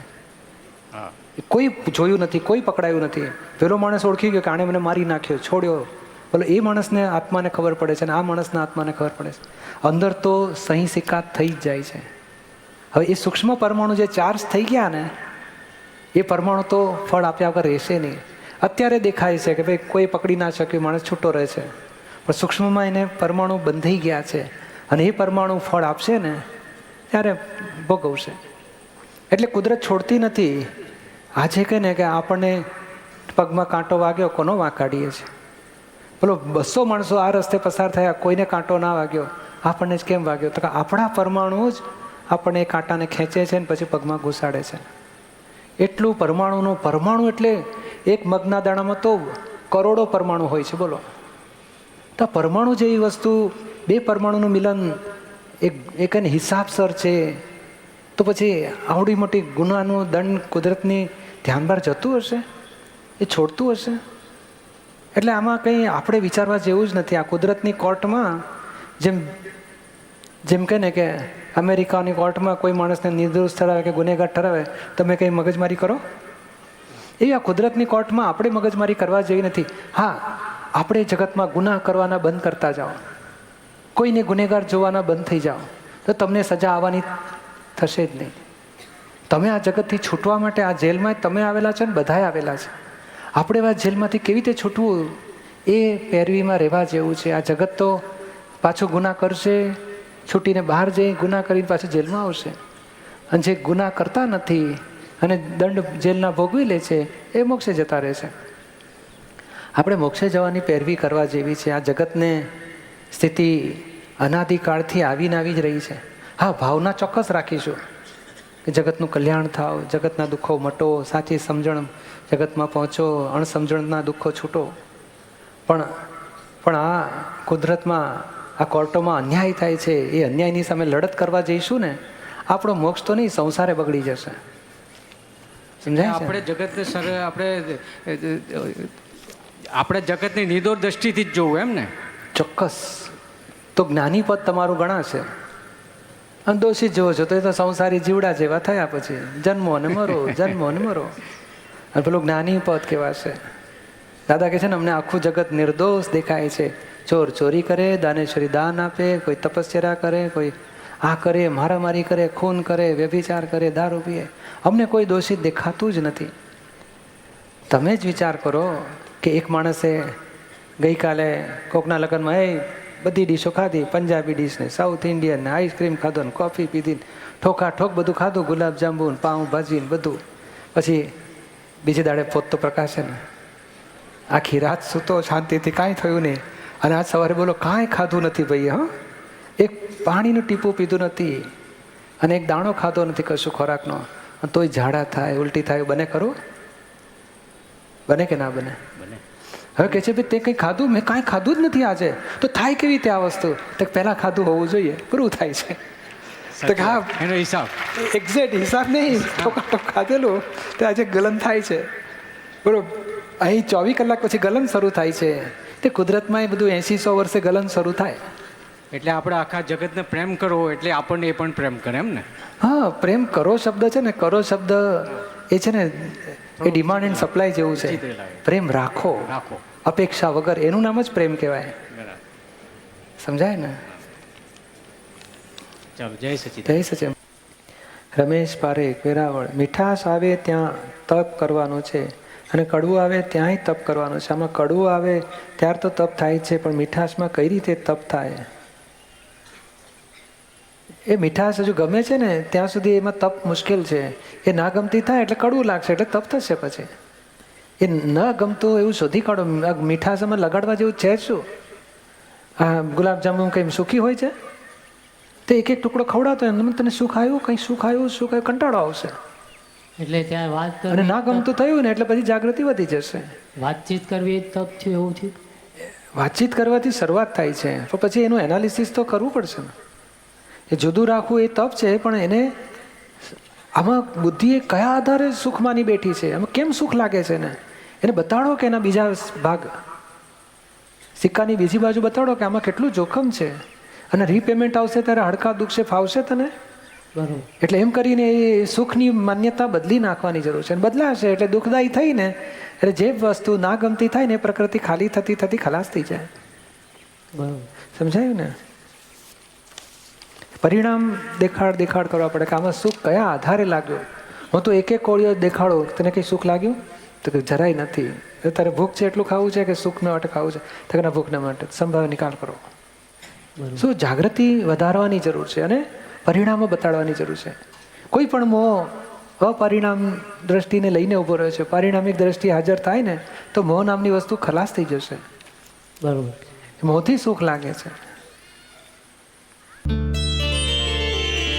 કોઈ જોયું નથી, કોઈ પકડાયું નથી. પેલો માણસ ઓળખી ગયો કે આણે મને મારી નાખ્યો, છોડ્યો. બોલો એ માણસને આત્માને ખબર પડે છે અને આ માણસના આત્માને ખબર પડે છે. અંદર તો સહી સિક્કા થઈ જ જાય છે. હવે એ સૂક્ષ્મ પરમાણુ જે ચાર્જ થઈ ગયા ને એ પરમાણુ તો ફળ આપ્યા વગર રહેશે નહીં. અત્યારે દેખાય છે કે ભાઈ કોઈ પકડી ના શક્યું, માણસ છૂટો રહે છે, પણ સૂક્ષ્મમાં એને પરમાણુ બંધાઈ ગયા છે અને એ પરમાણુ ફળ આપશે ને ત્યારે ભોગવશે. એટલે કુદરત છોડતી નથી. આજે કહે ને કે આપણને પગમાં કાંટો વાગ્યો, કોનો વાંક કાઢીએ છીએ? બોલો 200 માણસો આ રસ્તે પસાર થયા, કોઈને કાંટો ના વાગ્યો, આપણને જ કેમ વાગ્યો? તો કે આપણા પરમાણુ જ આપણને એ કાંટાને ખેંચે છે ને પછી પગમાં ઘુસાડે છે. એટલું પરમાણુ એટલે એક મગના દાણામાં તો કરોડો પરમાણુ હોય છે. બોલો, તો પરમાણુ જેવી વસ્તુ, બે પરમાણુનું મિલન એક હિસાબસર છે, તો પછી આવડી મોટી ગુનાનું દંડ કુદરતની ધ્યાન બહાર જતું હશે? એ છોડતું હશે? એટલે આમાં કંઈ આપણે વિચારવા જેવું જ નથી. આ કુદરતની કોર્ટમાં જેમ કહે ને કે અમેરિકાની કોર્ટમાં કોઈ માણસને નિર્દોષ ઠરાવે કે ગુનેગાર ઠરાવે, તમે કંઈ મગજમારી કરો? એવી આ કુદરતની કોર્ટમાં આપણે મગજમારી કરવા જેવી નથી. હા, આપણે જગતમાં ગુનાહ કરવાના બંધ કરતા જાઓ, કોઈને ગુનેગાર જોવાના બંધ થઈ જાઓ, તો તમને સજા આવવાની થશે જ નહીં. તમે આ જગતથી છૂટવા માટે આ જેલમાં તમે આવેલા છો ને બધાએ આવેલા છે. આપણે આ જેલમાંથી કેવી રીતે છૂટવું એ પેરવીમાં રહેવા જેવું છે. આ જગત તો પાછું ગુનાહ કરશે, છૂટીને બહાર જઈ ગુનાહ કરીને પાછું જેલમાં આવશે. અને જે ગુનાહ કરતા નથી અને દંડ જેલના ભોગવી લે છે એ મોક્ષે જતા રહે છે. આપણે મોક્ષે જવાની પેરવી કરવા જેવી છે. આ જગતને સ્થિતિ અનાદિકાળથી આવીને આવી જ રહી છે. હા, ભાવના ચોક્કસ રાખીશું કે જગતનું કલ્યાણ થાવ, જગતના દુઃખો મટો, સાચી સમજણ જગતમાં પહોંચો, અણસમજણના દુઃખો છૂટો. પણ આ કુદરતમાં, આ કોર્ટોમાં અન્યાય થાય છે. એ અન્યાયની સામે લડત કરવા જઈશું ને, આપણો મોક્ષ તો નહીં, સંસારે બગડી જશે. સમજાય? આપણે જગતને આપણે જગતની નિર્દોષ દ્રષ્ટિથી જ જોવું, એમ ને? ચોક્કસ. તો જ્ઞાની પદ તમારું ગણાશે અને દોષિત જોવો છો તો એ તો સંસારી જીવડા જેવા થયા. પછી જન્મો ને મરો, જન્મો ને મરો. અને પેલું જ્ઞાની પદ કહેવાશે. દાદા કહે છે ને, અમને આખું જગત નિર્દોષ દેખાય છે. ચોર ચોરી કરે, દાનેશ્વરી દાન આપે, કોઈ તપસ્યા કરે, કોઈ આ કરે, મારામારી કરે, ખૂન કરે, વ્યભિચાર કરે, દારૂ પીએ, અમને કોઈ દોષિત દેખાતું જ નથી. તમે જ વિચાર કરો કે એક માણસે ગઈકાલે કોકના લગ્નમાં બધી ડીશો ખાધી, પંજાબી ડીશ ને સાઉથ ઇન્ડિયન ને આઈસ્ક્રીમ ખાધો ને કોફી પીધી, ઠોક બધું ખાધું, ગુલાબજાંબુ ને પાઉં ભાજી ને બધું. પછી બીજે દાડે પોત તો પ્રકાશે ને, આખી રાત સૂતો શાંતિથી, કાંઈ થયું નહીં. અને આજ સવારે બોલો કાંઈ ખાધું નથી ભાઈ, હા, એક પાણીનું ટીપું પીધું નથી અને એક દાણો ખાધો નથી કશું ખોરાકનો, તોય ઝાડા થાય, ઉલટી થાય. બને ખરું? બને કે ના બને? હવે કહે છે ભાઈ તે કંઈ ખાધું? મેં કાંઈ ખાધું જ નથી આજે. તો થાય કેવી રીતે આ વસ્તુ? તો પહેલાં ખાધું હોવું જોઈએ, પૂરું થાય છે. તો હા, એનો હિસાબ એક્ઝેક્ટ હિસાબ નહીં, ઠોક ખાધેલું તો આજે ગલન થાય છે. બરોબર. અહીં 24 કલાક પછી ગલન શરૂ થાય છે. તે કુદરતમાં એ બધું 80-100 વર્ષે ગલન શરૂ થાય. એટલે આપણે આખા જગતને પ્રેમ કરવો એટલે આપણને એ પણ પ્રેમ કરે, એમ ને? હા, પ્રેમ કરો શબ્દ છે ને, કરો શબ્દ એ છે ને, એ ડિમાન્ડ એન્ડ સપ્લાય જેવું છે. પ્રેમ રાખો અપેક્ષા વગર, એનું નામ જ પ્રેમ કહેવાય. સમજાય ને? ચાલો, જય સચિદ. જય સચિદ. રમેશ પારેખ, વેરાવળ. મીઠાશ આવે ત્યાં તપ કરવાનો છે અને કડવું આવે ત્યાંય તપ કરવાનો છે. આમાં કડવું આવે ત્યાર તો તપ થાય છે, પણ મીઠાશમાં કઈ રીતે તપ થાય? એ મીઠાશ હજુ ગમે છે ને ત્યાં સુધી એમાં તપ મુશ્કેલ છે. એ ના ગમતી થાય એટલે કડવું લાગશે, એટલે તપ થશે. પછી એ ન ગમતું એવું શોધી કાઢો. મીઠાશ એમાં લગાડવા જેવું છે શું? આ ગુલાબજાંબુ કંઈ સુખી હોય છે? તો એક ટુકડો ખવડાતો એમ તને સુખ આવ્યું, કંઈ સુખ આવ્યું, સુખ આવ્યું, કંટાળો આવશે. એટલે ત્યાં વાત અને ના ગમતું થયું ને એટલે પછી જાગૃતિ વધી જશે. વાતચીત કરવી તપ થયું, એવું થયું. વાતચીત કરવાથી શરૂઆત થાય છે, પણ પછી એનું એનાલિસિસ તો કરવું પડશે ને. એ જુદું રાખવું એ તપ છે, પણ એને આમાં બુદ્ધિ કયા આધારે સુખ માની બેઠી છે, આમાં કેમ સુખ લાગે છે ને એને બતાડો, કે એના બીજા ભાગ સિક્કાની બીજી બાજુ બતાડો કે આમાં કેટલું જોખમ છે. અને રીપેમેન્ટ આવશે ત્યારે હડકા દુખશે, ફાવશે તને? બરોબર. એટલે એમ કરીને એ સુખની માન્યતા બદલી નાખવાની જરૂર છે. બદલાશે એટલે દુઃખદાયી થઈને, એટલે જે વસ્તુ ના ગમતી થાય ને એ પ્રકૃતિ ખાલી થતી થતી ખલાસ થઈ જાય. બરોબર. સમજાયું ને? પરિણામ દેખાડ કરવા પડે કે આમાં સુખ કયા આધારે લાગ્યો. હું તો એક કોળીઓ દેખાડો, તને કંઈ સુખ લાગ્યું? તો કે જરાય નથી. તારે ભૂખ છે એટલું ખાવું છે કે સુખ માટે ખાવું છે? તો કે ભૂખના માટે. સંભાવ નિકાલ કરો. શું જાગૃતિ વધારવાની જરૂર છે અને પરિણામો બતાડવાની જરૂર છે. કોઈ પણ મોહ અપરિણામ દ્રષ્ટિને લઈને ઊભો રહ્યો છે. પરિણામિક દ્રષ્ટિ હાજર થાય ને તો મોહ નામની વસ્તુ ખલાસ થઈ જશે. બરોબર. મોહથી સુખ લાગે છે.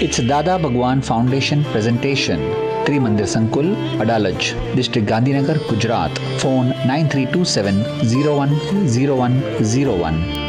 It's Dada Bhagwan Foundation presentation. Trimandir Sankul, Adalaj, District Gandhinagar, Gujarat. Phone 9327 010101.